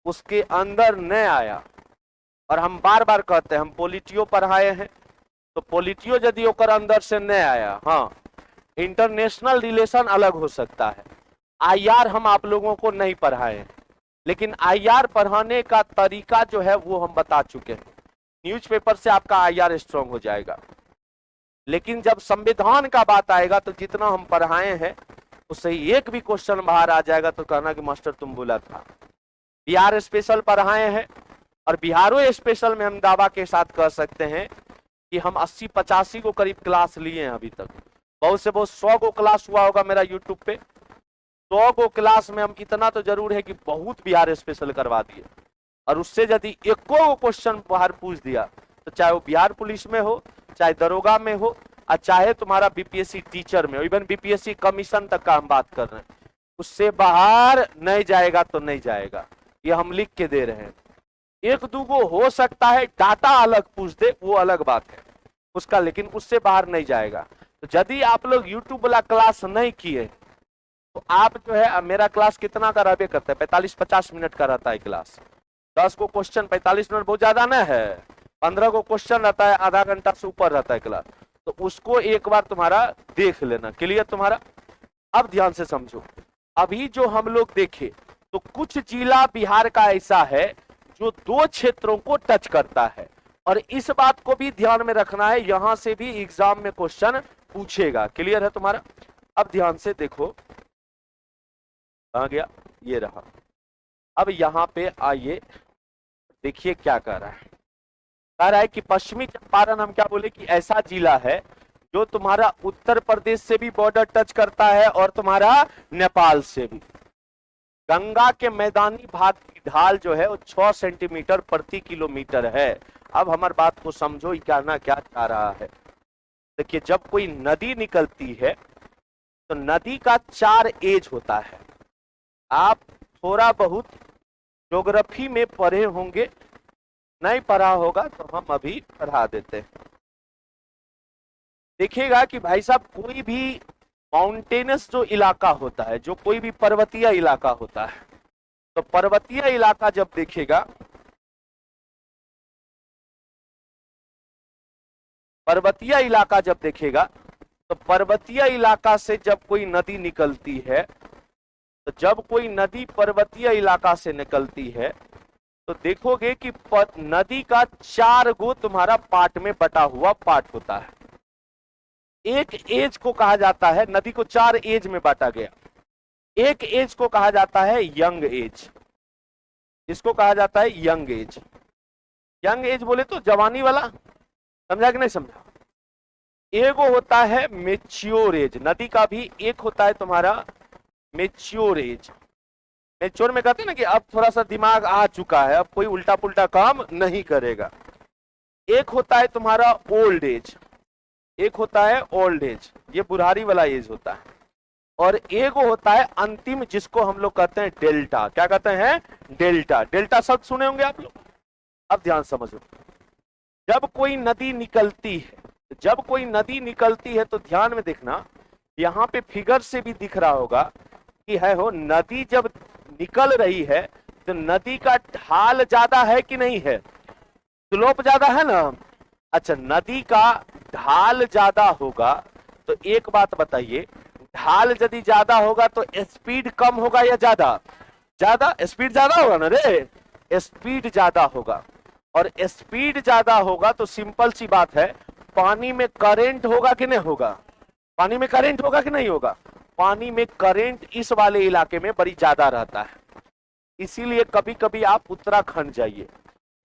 उसके अंदर नहीं आया। और हम बार बार कहते हैं हम पॉलिटियो पढ़ाए हैं, तो पॉलिटियो यदि ओकर अंदर से नहीं आया, हाँ इंटरनेशनल रिलेशन अलग हो सकता है, आईआर हम आप लोगों को नहीं पढ़ाए हैं, लेकिन आईआर पढ़ाने का तरीका जो है वो हम बता चुके हैं। न्यूज़पेपर से आपका आईआर स्ट्रांग हो जाएगा, लेकिन जब संविधान का बात आएगा तो जितना हम पढ़ाए हैं उससे एक भी क्वेश्चन बाहर आ जाएगा तो कहना कि मास्टर तुम बोला था। बिहार स्पेशल पढ़ाए हैं, और बिहारो स्पेशल में हम दावा के साथ कह सकते हैं कि हम 80-85 को करीब क्लास लिए हैं अभी तक। बहुत से बहुत 100 को क्लास हुआ होगा मेरा यूट्यूब पे। 100 को क्लास में हम इतना तो जरूर है कि बहुत बिहार स्पेशल करवा दिए। और उससे यदि एको क्वेश्चन बाहर पूछ दिया तो चाहे वो बिहार पुलिस में हो, चाहे दरोगा में हो, और चाहे तुम्हारा बीपीएससी टीचर में हो, इवन बीपीएससी कमीशन तक का हम बात कर रहे हैं, उससे बाहर नहीं जाएगा तो नहीं जाएगा। ये हम लिख के दे रहे हैं। एक दूगो हो सकता है डाटा अलग पूछ दे, वो अलग बात है उसका, लेकिन उससे बाहर नहीं जाएगा। तो यदि आप लोग यूट्यूब वाला क्लास नहीं किए तो आप जो है, मेरा क्लास कितना का रहबे करता है, 45-50 मिनट का रहता है क्लास। 10 को क्वेश्चन 45 मिनट बहुत ज्यादा नहीं है, 15 को क्वेश्चन रहता है, आधा घंटा से ऊपर रहता है क्लास। तो उसको एक बार तुम्हारा देख लेना, क्लियर तुम्हारा। अब ध्यान से समझो, अभी जो हम लोग देखे तो कुछ जिला बिहार का ऐसा है जो 2 क्षेत्रों को टच करता है, और इस बात को भी ध्यान में रखना है, यहां से भी एग्जाम में क्वेश्चन पूछेगा। क्लियर है तुम्हारा। अब ध्यान से देखो, कहां गया, ये रहा। अब यहां पे आइए, देखिए क्या कह रहा है। कह रहा है कि पश्चिमी चंपारण हम क्या बोले कि ऐसा जिला है जो तुम्हारा उत्तर प्रदेश से भी बॉर्डर टच करता है और तुम्हारा नेपाल से भी। गंगा के मैदानी भाग की ढाल जो है वो 6 सेंटीमीटर प्रति किलोमीटर है। अब हमारी बात को समझो, क्या ना क्या चाह रहा है। देखिए, जब कोई नदी निकलती है तो नदी का 4 एज होता है। आप थोड़ा बहुत ज्योग्राफी में पढ़े होंगे, नहीं पढ़ा होगा तो हम अभी पढ़ा देते हैं। देखिएगा कि भाई साहब, कोई भी माउंटेनस जो इलाका होता है, जो कोई भी पर्वतीय इलाका होता है, तो पर्वतीय इलाका जब देखेगा, पर्वतीय इलाका जब देखेगा तो पर्वतीय इलाका से जब कोई नदी निकलती है, तो जब कोई नदी पर्वतीय इलाका से निकलती है तो देखोगे कि नदी का 4 गो तुम्हारा पार्ट में बटा हुआ पार्ट होता है। एक एज को कहा जाता है, नदी को 4 एज में बांटा गया। एक एज को कहा जाता है यंग एज। इसको कहा जाता है यंग एज। यंग एज बोले तो जवानी वाला, समझा कि नहीं समझा। एगो होता है मेच्योर एज। नदी का भी एक होता है तुम्हारा मेच्योर एज। मेच्योर में कहते हैं ना कि अब थोड़ा सा दिमाग आ चुका है, अब कोई उल्टा पुल्टा काम नहीं करेगा। एक होता है तुम्हारा ओल्ड एज, एक होता है ओल्ड एज, ये बुढ़ारी वाला एज होता है। और एक होता है अंतिम, जिसको हम लोग कहते हैं डेल्टा। क्या कहते हैं? डेल्टा। डेल्टा शब्द सुने होंगे आप लोग। अब ध्यान समझो, जब कोई नदी निकलती है, जब कोई नदी निकलती है तो ध्यान में देखना, यहाँ पे फिगर से भी दिख रहा होगा कि है हो, नदी जब निकल रही है तो नदी का ढाल ज्यादा है कि नहीं है? स्लोप ज्यादा है ना। अच्छा, नदी का ढाल ज्यादा होगा तो एक बात बताइए, ढाल यदि ज्यादा होगा तो स्पीड कम होगा या ज्यादा? ज्यादा। स्पीड ज्यादा होगा ना रे, स्पीड ज्यादा होगा। और स्पीड ज्यादा होगा तो सिंपल सी बात है, पानी में करंट होगा कि नहीं होगा? पानी में करंट होगा कि नहीं होगा? पानी में करंट इस वाले इलाके में बड़ी ज्यादा रहता है। इसीलिए कभी कभी आप उत्तराखंड जाइए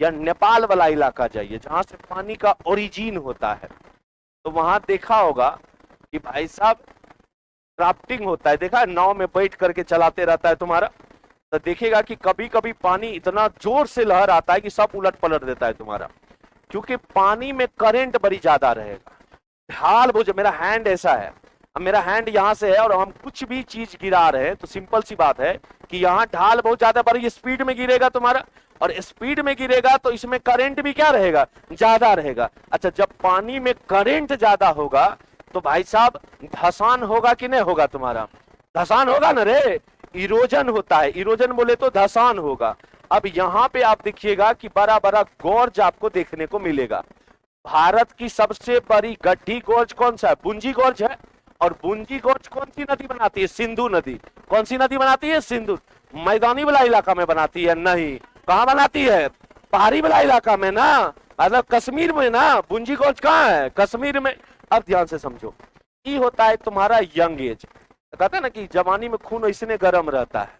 या नेपाल वाला इलाका जाइए जहां से पानी का ओरिजिन होता है, तो वहां देखा होगा कि भाई साहब राफ्टिंग होता है, देखा है, नाव में बैठ करके चलाते रहता है तुम्हारा, तो देखिएगा कि कभी कभी पानी इतना जोर से लहर आता है कि सब उलट पलट देता है तुम्हारा, क्योंकि पानी में करंट बड़ी ज्यादा रहेगा। ढाल वो जो मेरा हैंड ऐसा है, अब मेरा हैंड यहाँ से है और हम कुछ भी चीज गिरा रहे हैं, तो सिंपल सी बात है कि यहाँ ढाल बहुत ज्यादा बड़ी स्पीड में गिरेगा तुम्हारा, और स्पीड में गिरेगा तो इसमें करंट भी क्या रहेगा, ज्यादा रहेगा। अच्छा, जब पानी में करंट ज्यादा होगा तो भाई साहब धसान होगा कि नहीं होगा तुम्हारा, धसान होगा ना रे, इरोजन होता है, इरोजन बोले तो धसान होगा। अब यहाँ पे आप देखिएगा कि बड़ा बड़ा गोर्ज आपको देखने को मिलेगा। भारत की सबसे बड़ी गड्ढी गोर्ज कौन सा है, बुंजी गोर्ज है, और बुंजी गोर्ज कौन सी नदी बनाती है, सिंधु नदी। कौन सी नदी बनाती है, सिंधु। मैदानी वाला इलाका में बनाती है, नहीं, कहाँ बनाती है, पहाड़ी वाला इलाका में ना, मतलब कश्मीर में ना, बुंजी गोर्ज कहाँ है, कश्मीर में। अब ध्यान से समझो, ये होता है तुम्हारा यंग एज, कहते हैं ना कि जवानी में खून इसने गर्म रहता है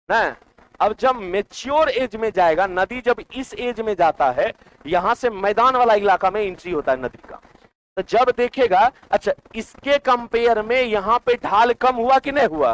ना। अब जब मेच्योर एज में जाएगा, नदी जब इस एज में जाता है, यहां से मैदान वाला इलाका में एंट्री होता है नदी का, तो जब देखेगा, अच्छा इसके कंपेयर में यहाँ पे ढाल कम हुआ कि नहीं हुआ,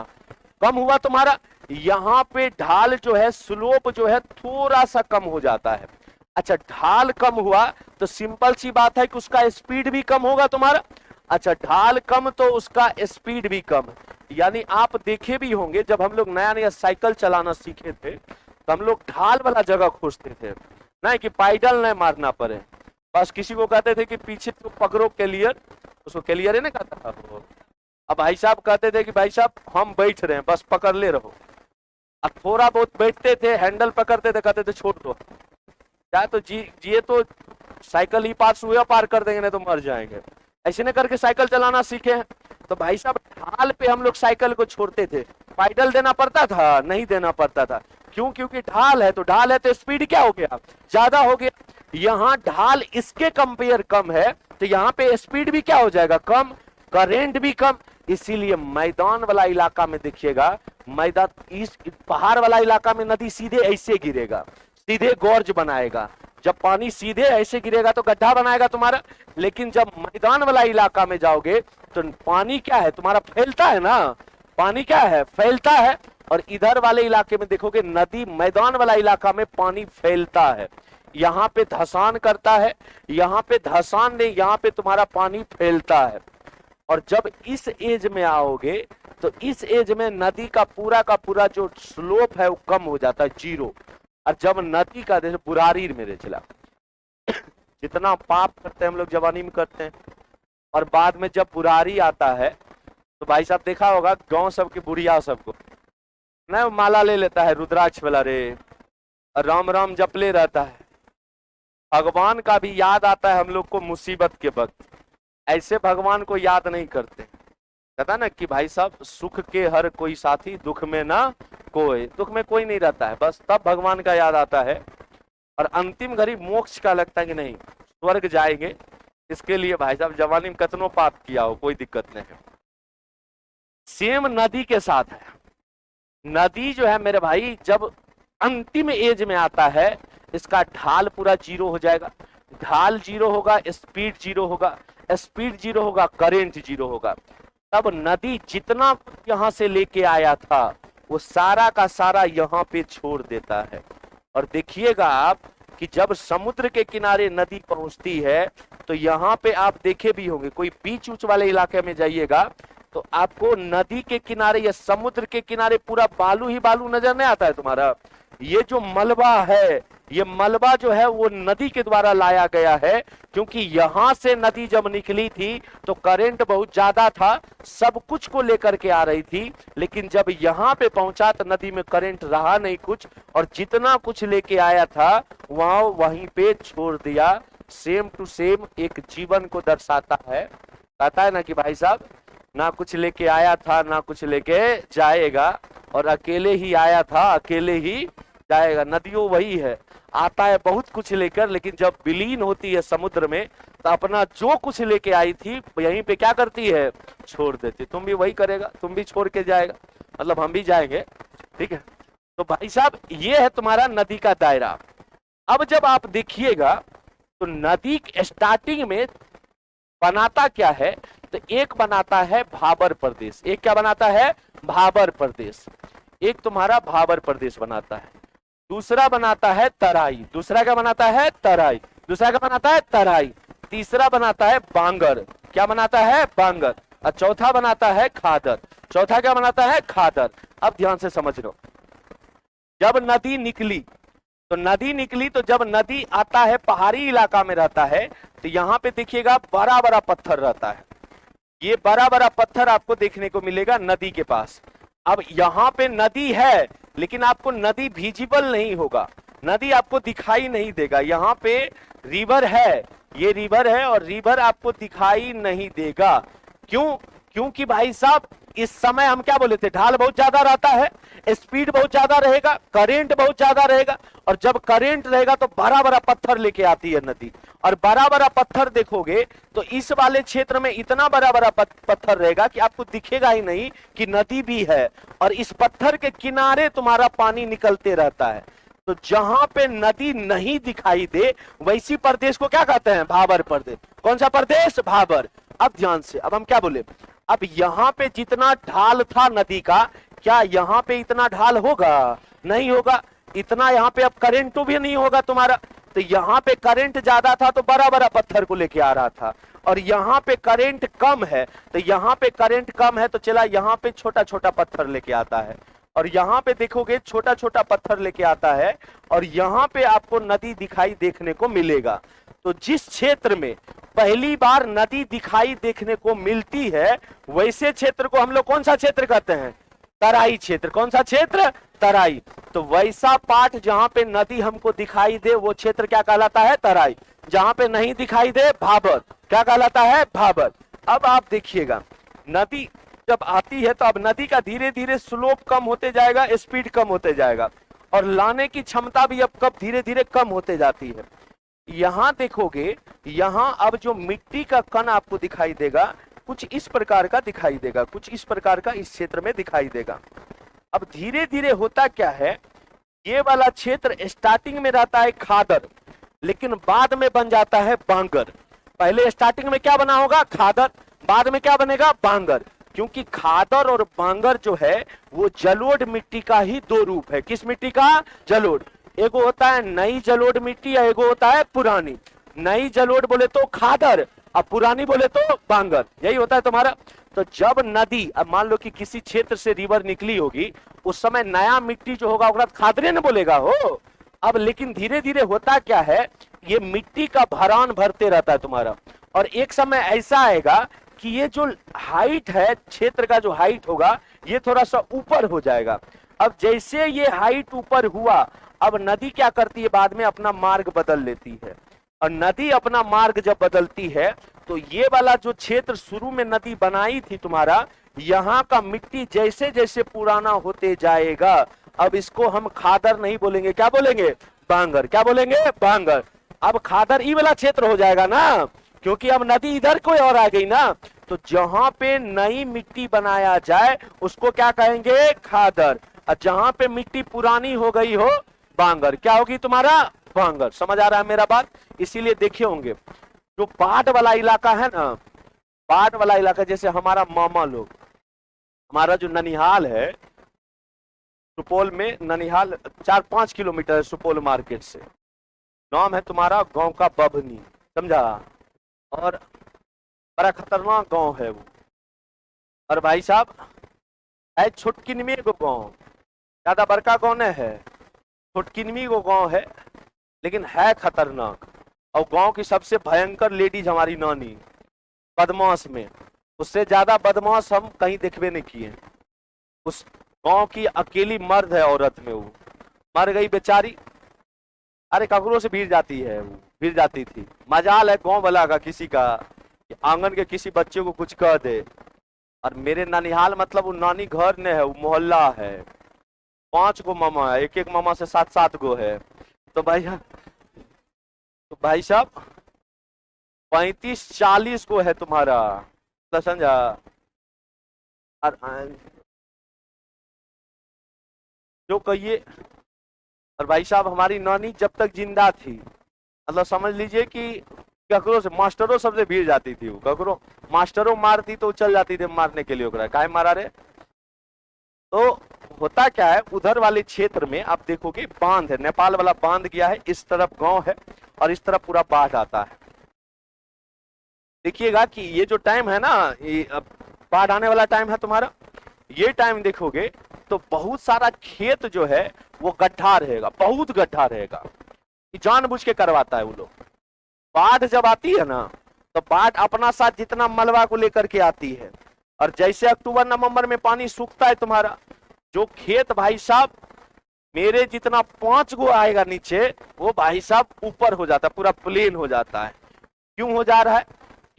कम हुआ तुम्हारा, यहाँ पे ढाल जो है, स्लोप जो है थोड़ा सा कम हो जाता है। अच्छा, ढाल कम हुआ तो सिंपल सी बात है कि उसका स्पीड भी कम होगा तुम्हारा। अच्छा, ढाल कम तो उसका स्पीड भी कम, यानी आप देखे भी होंगे जब हम लोग नया नया साइकिल चलाना सीखे थे तो हम लोग ढाल वाला जगह खोजते थे, नहीं कि पैडल नहीं मारना पड़े, बस किसी को कहते थे कि पीछे तो पकड़ो क्लियर, उसको क्लियर है ना कहता था वो। अब भाई साहब कहते थे कि भाई साहब हम बैठ रहे हैं, बस पकड़ ले रहो। अब थोड़ा बहुत बैठते थे, हैंडल पकड़ते थे, कहते थे छोड़ दो, चाहे तो जिए तो साइकिल ही पास हुआ पार कर देंगे, नहीं तो मर जाएंगे। ऐसे न करके साइकिल चलाना सीखे हैं। तो भाई साहब ढाल पे हम लोग साइकिल को छोड़ते थे, पैडल देना पड़ता था, नहीं देना पड़ता था, क्यों, क्योंकि ढाल है, तो ढाल है तो स्पीड क्या हो गया, ज्यादा हो गया। यहाँ ढाल इसके कंपेयर कम है, तो यहाँ पे स्पीड भी क्या हो जाएगा, कम, करंट भी कम। इसीलिए मैदान वाला इलाका में देखिएगा, मैदान इस पहाड़ वाला इलाका में नदी सीधे ऐसे गिरेगा, सीधे गोर्ज बनाएगा, जब पानी सीधे ऐसे गिरेगा तो गड्ढा बनाएगा तुम्हारा। लेकिन जब मैदान वाला इलाका में जाओगे तो पानी क्या है तुम्हारा, फैलता है ना, पानी क्या है, फैलता है। और इधर वाले इलाके में देखोगे नदी, मैदान वाला इलाका में पानी फैलता है, यहाँ पे धसान करता है, यहाँ पे धसान नहीं, यहाँ पे तुम्हारा पानी फैलता है। और जब इस एज में आओगे तो इस एज में नदी का पूरा जो स्लोप है वो कम हो जाता है, जीरो। और जब नदी का, जैसे बुरारी मेरे चला, जितना पाप करते हैं हम लोग जवानी में करते हैं, और बाद में जब बुरारी आता है तो भाई साहब देखा होगा गांव सबके बुढ़िया सबको ना माला ले लेता है रुद्राक्ष वाला रे, और राम राम जपले रहता है, भगवान का भी याद आता है हम लोग को मुसीबत के वक्त, ऐसे भगवान को याद नहीं करते। कहता ना कि भाई साहब सुख के हर कोई साथी, दुख में ना कोई, दुख में कोई नहीं रहता है, बस तब भगवान का याद आता है। और अंतिम घड़ी मोक्ष का लगता है कि नहीं स्वर्ग जाएंगे, इसके लिए भाई साहब जवानी में कतनो पाप किया हो कोई दिक्कत नहीं है। सेम नदी के साथ है, नदी जो है मेरे भाई जब अंतिम एज में आता है, इसका ढाल पूरा जीरो हो जाएगा, ढाल जीरो होगा, स्पीड जीरो होगा, स्पीड जीरो होगा, करंट जीरो होगा। तब नदी जितना यहां से लेके आया था वो सारा का सारा यहाँ पे छोड़ देता है। और देखिएगा आप कि जब समुद्र के किनारे नदी पहुंचती है तो यहाँ पे आप देखे भी होंगे, कोई बीच ऊंच वाले इलाके में जाइएगा तो आपको नदी के किनारे या समुद्र के किनारे पूरा बालू ही बालू नजर नहीं आता है तुम्हारा। ये जो मलबा है, ये मलबा जो है वो नदी के द्वारा लाया गया है, क्योंकि यहां से नदी जब निकली थी तो करंट बहुत ज्यादा था, सब कुछ को लेकर के आ रही थी, लेकिन जब यहां पे पहुंचा तो नदी में करंट रहा नहीं कुछ, और जितना कुछ लेके आया था वहां वहीं पे छोड़ दिया। सेम टू सेम एक जीवन को दर्शाता है, कहता है ना कि भाई साहब ना कुछ लेके आया था ना कुछ लेके जाएगा, और अकेले ही आया था अकेले ही जाएगा। नदियों वही है, आता है बहुत कुछ लेकर, लेकिन जब विलीन होती है समुद्र में तो अपना जो कुछ लेके आई थी यहीं पे क्या करती है, छोड़ देती। तुम भी वही करेगा, तुम भी छोड़ के जाएगा, मतलब हम भी जाएंगे, ठीक है। तो भाई साहब ये है तुम्हारा नदी का दायरा। अब जब आप देखिएगा तो नदी स्टार्टिंग में बनाता क्या है तो एक बनाता है भाबर प्रदेश, एक क्या बनाता है, भाबर प्रदेश, एक तुम्हारा भाबर प्रदेश बनाता है। दूसरा बनाता है तराई, दूसरा क्या बनाता है, तराई, दूसरा क्या बनाता है, तराई। तीसरा बनाता है बांगर, क्या बनाता है, बांगर। और चौथा बनाता है खादर, चौथा क्या बनाता है, खादर। अब ध्यान से समझ लो, जब नदी निकली तो जब नदी आता है पहाड़ी इलाका में रहता है, तो यहाँ पे देखिएगा बड़ा बड़ा पत्थर रहता है, ये बड़ा बड़ा पत्थर आपको देखने को मिलेगा नदी के पास। अब यहाँ पे नदी है लेकिन आपको नदी विजिबल नहीं होगा, नदी आपको दिखाई नहीं देगा। यहाँ पे रिवर है, ये रिवर है और रिवर आपको दिखाई नहीं देगा। क्यों? क्योंकि भाई साहब इस समय हम क्या बोले थे, ढाल बहुत ज्यादा रहता है, स्पीड बहुत ज्यादा रहेगा, करंट बहुत ज्यादा रहेगा, और जब करंट रहेगा तो बड़ा बड़ा पत्थर लेके आती है नदी। और बड़ा बड़ा पत्थर देखोगे तो इस वाले क्षेत्र में इतना बड़ा बड़ा पत्थर रहेगा कि आपको दिखेगा ही नहीं कि नदी भी है, और इस पत्थर के किनारे तुम्हारा पानी निकलते रहता है। तो जहां पे नदी नहीं दिखाई दे वैसी प्रदेश को क्या कहते हैं, भाबर प्रदेश। कौन सा प्रदेश, भाबर। अब ध्यान से, अब हम क्या बोले, अब यहां पे जितना ढाल था नदी का, क्या यहां पे इतना ढाल होगा, नहीं होगा। इतना यहां पे अब करंट भी नहीं होगा तुम्हारा, तो यहां पे करंट ज्यादा था तो बड़ा बड़ा पत्थर को लेके आ रहा था, और यहां पे करंट कम है, तो यहां पे करंट कम है तो चला यहां पे छोटा छोटा पत्थर लेके आता है, और यहां पे देखोगे छोटा छोटा पत्थर लेके आता है, और यहां पे आपको नदी दिखाई देखने को मिलेगा। तो जिस क्षेत्र में पहली बार नदी दिखाई देखने को मिलती है वैसे क्षेत्र को हम लोग कौन सा क्षेत्र कहते हैं, तराई क्षेत्र। कौन सा क्षेत्र, तराई। तो वैसा पार्ट जहां पे नदी हमको दिखाई दे वो क्षेत्र क्या कहलाता है, तराई। जहां पे नहीं दिखाई दे, भाबर। क्या कहलाता है, भाबर। अब आप देखिएगा, नदी जब आती है तो अब नदी का धीरे धीरे स्लोप कम होते जाएगा, स्पीड कम होते जाएगा, और लाने की क्षमता भी अब कब धीरे धीरे कम होते जाती है। यहां देखोगे, यहां अब जो मिट्टी का कण आपको दिखाई देगा कुछ इस प्रकार का दिखाई देगा, कुछ इस प्रकार का इस क्षेत्र में दिखाई देगा। अब धीरे धीरे होता क्या है, ये वाला क्षेत्र स्टार्टिंग में रहता है खादर, लेकिन बाद में बन जाता है बांगर। पहले स्टार्टिंग में क्या बना होगा, खादर, बाद में क्या बनेगा, बांगर। क्योंकि खादर और बांगर जो है वो जलोढ़ मिट्टी का ही दो रूप है। किस मिट्टी का, जलोढ़। एगो होता है नई जलोढ़ मिट्टी, या एगो होता है पुरानी। नई जलोढ़ बोले तो खादर, और पुरानी बोले तो बांगर, यही होता है तुम्हारा। तो जब नदी, अब मान लो कि किसी क्षेत्र से रिवर निकली होगी, उस समय नया मिट्टी जो होगा ओकरा खादरे न बोलेगा हो। अब लेकिन धीरे धीरे होता क्या है, ये मिट्टी का भरान भरते रहता है तुम्हारा, और एक समय ऐसा आएगा कि ये जो हाइट है, क्षेत्र का जो हाइट होगा, ये थोड़ा सा ऊपर हो जाएगा। अब जैसे ये हाइट ऊपर हुआ, अब नदी क्या करती है, बाद में अपना मार्ग बदल लेती है, और नदी अपना मार्ग जब बदलती है तो ये वाला जो क्षेत्र शुरू में नदी बनाई थी तुम्हारा, यहाँ का मिट्टी जैसे जैसे पुराना होते जाएगा, अब इसको हम खादर नहीं बोलेंगे, क्या बोलेंगे, बांगर। क्या बोलेंगे, बांगर। अब खादर ई वाला क्षेत्र हो जाएगा ना, क्योंकि अब नदी इधर कोई और आ गई ना। तो जहां पे नई मिट्टी बनाया जाए उसको क्या कहेंगे, खादर, और जहां पे मिट्टी पुरानी हो गई हो, बांगर। क्या होगी तुम्हारा, बांगर। समझ आ रहा है मेरा बात। इसीलिए देखे होंगे जो बाढ़ वाला इलाका है ना, बाढ़ वाला इलाका, जैसे हमारा मामा लोग, हमारा जो ननिहाल है, सुपौल में ननिहाल 4-5 किलोमीटर है सुपौल मार्केट से। नाम है तुम्हारा गांव का बभनी, समझा, और बड़ा खतरनाक गांव है वो। और भाई साहब है छोटकिनमी को गांव, ज्यादा बड़का गांव नहीं है, छोटकिनमी को गांव है, लेकिन है खतरनाक। और गांव की सबसे भयंकर लेडीज हमारी नानी, बदमाश में, उससे ज्यादा बदमाश हम कहीं देखबे नहीं किए। उस गांव की अकेली मर्द है औरत में, वो मर गई बेचारी। अरे ककरों से भीड़ जाती है, वो भीड़ जाती थी। मजाल है गांव वाला का, किसी का आंगन के किसी बच्चे को कुछ कह दे। और मेरे ननिहाल मतलब वो नानी घर ने है, वो मोहल्ला है, 5 गो मामा है, एक एक मामा से 7-7 गो है। तो भाई साहब 35-40 को है तुम्हारा, तो समझा। जो कहिए। और भाई साहब हमारी नानी जब तक जिंदा थी, मतलब समझ लीजिए कि ककरो से मास्टरों सबसे भीड़ जाती थी, वो ककरो मास्टरों मारती तो चल जाती थी मारने के लिए, ओकरा काहे मारा रे। तो होता क्या है, उधर वाले क्षेत्र में आप देखोगे बांध है, नेपाल वाला बांध गया है, इस तरफ गांव है और इस तरफ पूरा बाढ़ आता है। देखिएगा कि ये जो टाइम है ना, ये अब बाढ़ आने वाला टाइम है तुम्हारा, ये टाइम देखोगे तो बहुत सारा खेत जो है वो गड्ढा रहेगा, बहुत गड्ढा रहेगा, जानबूझ के करवाता है वो लोग। बाढ़ जब आती है ना तो बाढ़ अपना साथ जितना मलबा को लेकर के आती है, और जैसे अक्टूबर नवंबर में पानी सूखता है तुम्हारा, जो खेत भाई साहब मेरे जितना 5 गो आएगा नीचे, वो भाई साहब ऊपर हो जाता है, पूरा प्लेन हो जाता है। क्यों हो जा रहा है?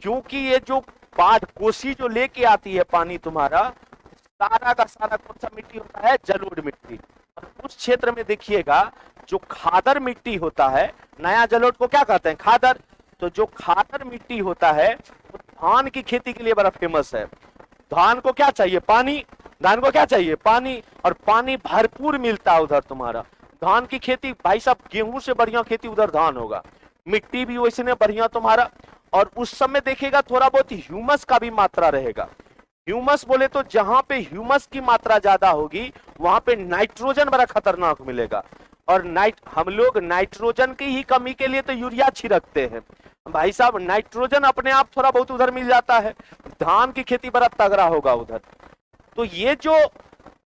क्योंकि ये जो बाढ़ कोसी जो लेके आती है पानी तुम्हारा, सारा का सारा कौन सा मिट्टी होता है? जलोढ़ मिट्टी। और उस क्षेत्र में देखिएगा जो खादर मिट्टी होता है, नया जलोढ़ को क्या कहते हैं? खादर। तो जो खादर मिट्टी होता है वो धान की खेती के लिए बड़ा फेमस है। धान को क्या चाहिए? पानी। धान को क्या चाहिए? पानी। और पानी भरपूर मिलता है उधर तुम्हारा। धान की खेती भाई साहब, गेहूं से बढ़िया खेती उधर धान होगा, मिट्टी भी वैसे ने बढ़िया तुम्हारा। और उस समय देखिएगा थोड़ा बहुत ह्यूमस का भी मात्रा रहेगा। ह्यूमस बोले तो जहां पे ह्यूमस की मात्रा ज्यादा होगी वहां पे नाइट्रोजन बड़ा खतरनाक मिलेगा। और हम लोग नाइट्रोजन की ही कमी के लिए तो यूरिया छिड़कते हैं भाई साहब, नाइट्रोजन अपने आप थोड़ा बहुत उधर मिल जाता है, धान की खेती बड़ा तगड़ा होगा उधर। तो ये जो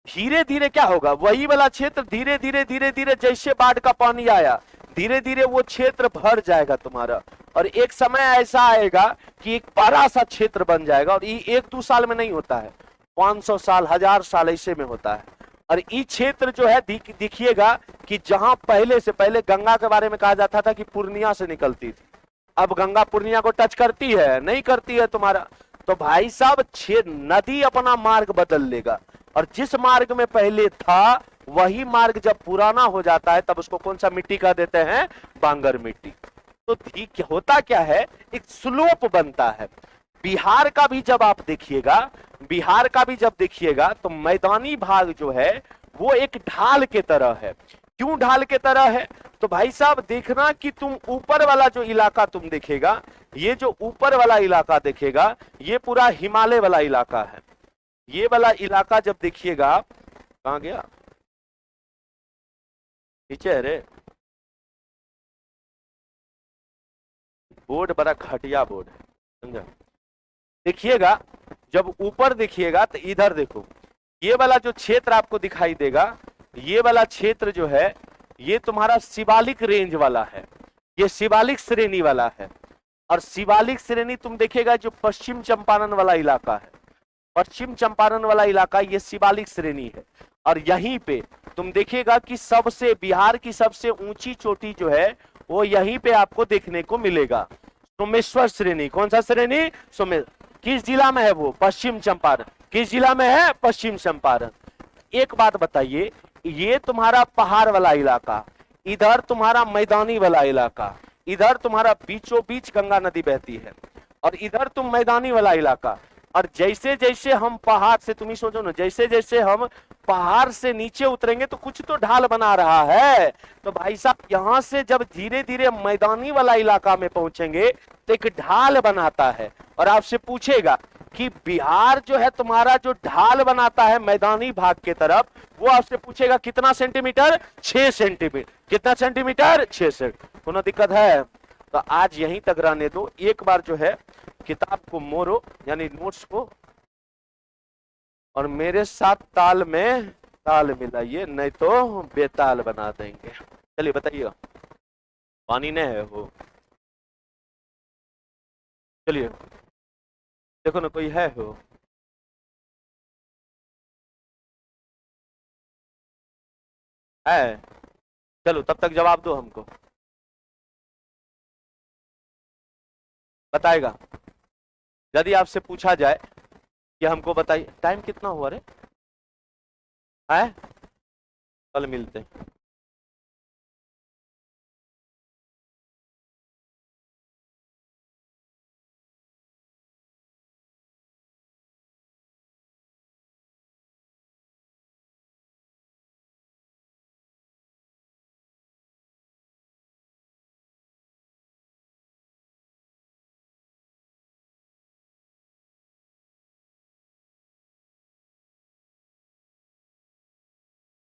धीरे धीरे क्या होगा, वही वाला क्षेत्र धीरे धीरे धीरे धीरे जैसे बाढ़ का पानी आया धीरे धीरे वो क्षेत्र भर जाएगा तुम्हारा, और एक समय ऐसा आएगा कि एक बड़ा सा क्षेत्र बन जाएगा। और ये 1-2 साल में नहीं होता है, 500 साल 1000 साल ऐसे में होता है। और ये क्षेत्र जो है देखिएगा कि जहां पहले से पहले गंगा के बारे में कहा जाता था कि पूर्णिया से निकलती थी, अब गंगा पूर्णिया को टच करती है? नहीं करती है तुम्हारा। तो भाई साहब नदी अपना मार्ग बदल लेगा, और जिस मार्ग में पहले था वही मार्ग जब पुराना हो जाता है तब उसको कौन सा मिट्टी कह देते हैं? बांगर मिट्टी। तो ठीक होता क्या है, एक स्लोप बनता है। बिहार का भी जब आप देखिएगा, बिहार का भी जब देखिएगा तो मैदानी भाग जो है वो एक ढाल के तरह है। क्यों ढाल के तरह है? तो भाई साहब देखना कि तुम ऊपर वाला जो इलाका तुम देखेगा, ये जो ऊपर वाला इलाका देखेगा ये पूरा हिमालय वाला इलाका है। ये वाला इलाका जब देखिएगा, कहां गया? नीचे है रे, बोर्ड बड़ा घटिया बोर्ड है, समझा? देखिएगा जब ऊपर देखिएगा तो इधर देखो, ये वाला जो क्षेत्र आपको दिखाई देगा, ये वाला क्षेत्र जो है ये तुम्हारा शिवालिक रेंज वाला है, ये शिवालिक श्रेणी वाला है। और शिवालिक श्रेणी तुम देखेगा जो पश्चिम चंपारण वाला इलाका है, पश्चिम चंपारण वाला इलाका ये शिवालिक श्रेणी है। और यहीं पे तुम देखिएगा कि सबसे बिहार की सबसे ऊंची चोटी जो है वो यहीं पे आपको देखने को मिलेगा, सोमेश्वर श्रेणी। कौन सा श्रेणी? किस जिला में है वो? पश्चिम चंपारण। किस जिला में है? पश्चिम चंपारण। एक बात बताइए, ये तुम्हारा पहाड़ वाला इलाका, इधर तुम्हारा मैदानी वाला इलाका, इधर तुम्हारा बीचों बीच गंगा नदी बहती है, और इधर तुम मैदानी वाला इलाका। और जैसे जैसे हम पहाड़ से, तुम ही सोचो ना, जैसे जैसे हम पहाड़ से नीचे उतरेंगे तो कुछ तो ढाल बना रहा है। तो भाई साहब यहां से जब धीरे धीरे मैदानी वाला इलाका में पहुंचेंगे तो एक ढाल बनाता है, और आपसे पूछेगा कि बिहार जो है तुम्हारा जो ढाल बनाता है मैदानी भाग के तरफ, वो आपसे पूछेगा कितना सेंटीमीटर? 6 सेंटीमीटर। कितना सेंटीमीटर? 6 सेंटीमीटर। कोनो दिक्कत है? तो आज यहीं तक रहने दो। एक बार जो है किताब को मोड़ो, यानी नोट्स को, और मेरे साथ ताल में ताल मिलाइए, नहीं तो बेताल बना देंगे। चलिए बताइए, पानी नहीं है वो? चलिए देखो ना, कोई है हो? है? चलो तब तक जवाब दो हमको, बताएगा। यदि आपसे पूछा जाए कि हमको बताइए टाइम कितना हुआ रे, है? कल मिलते हैं।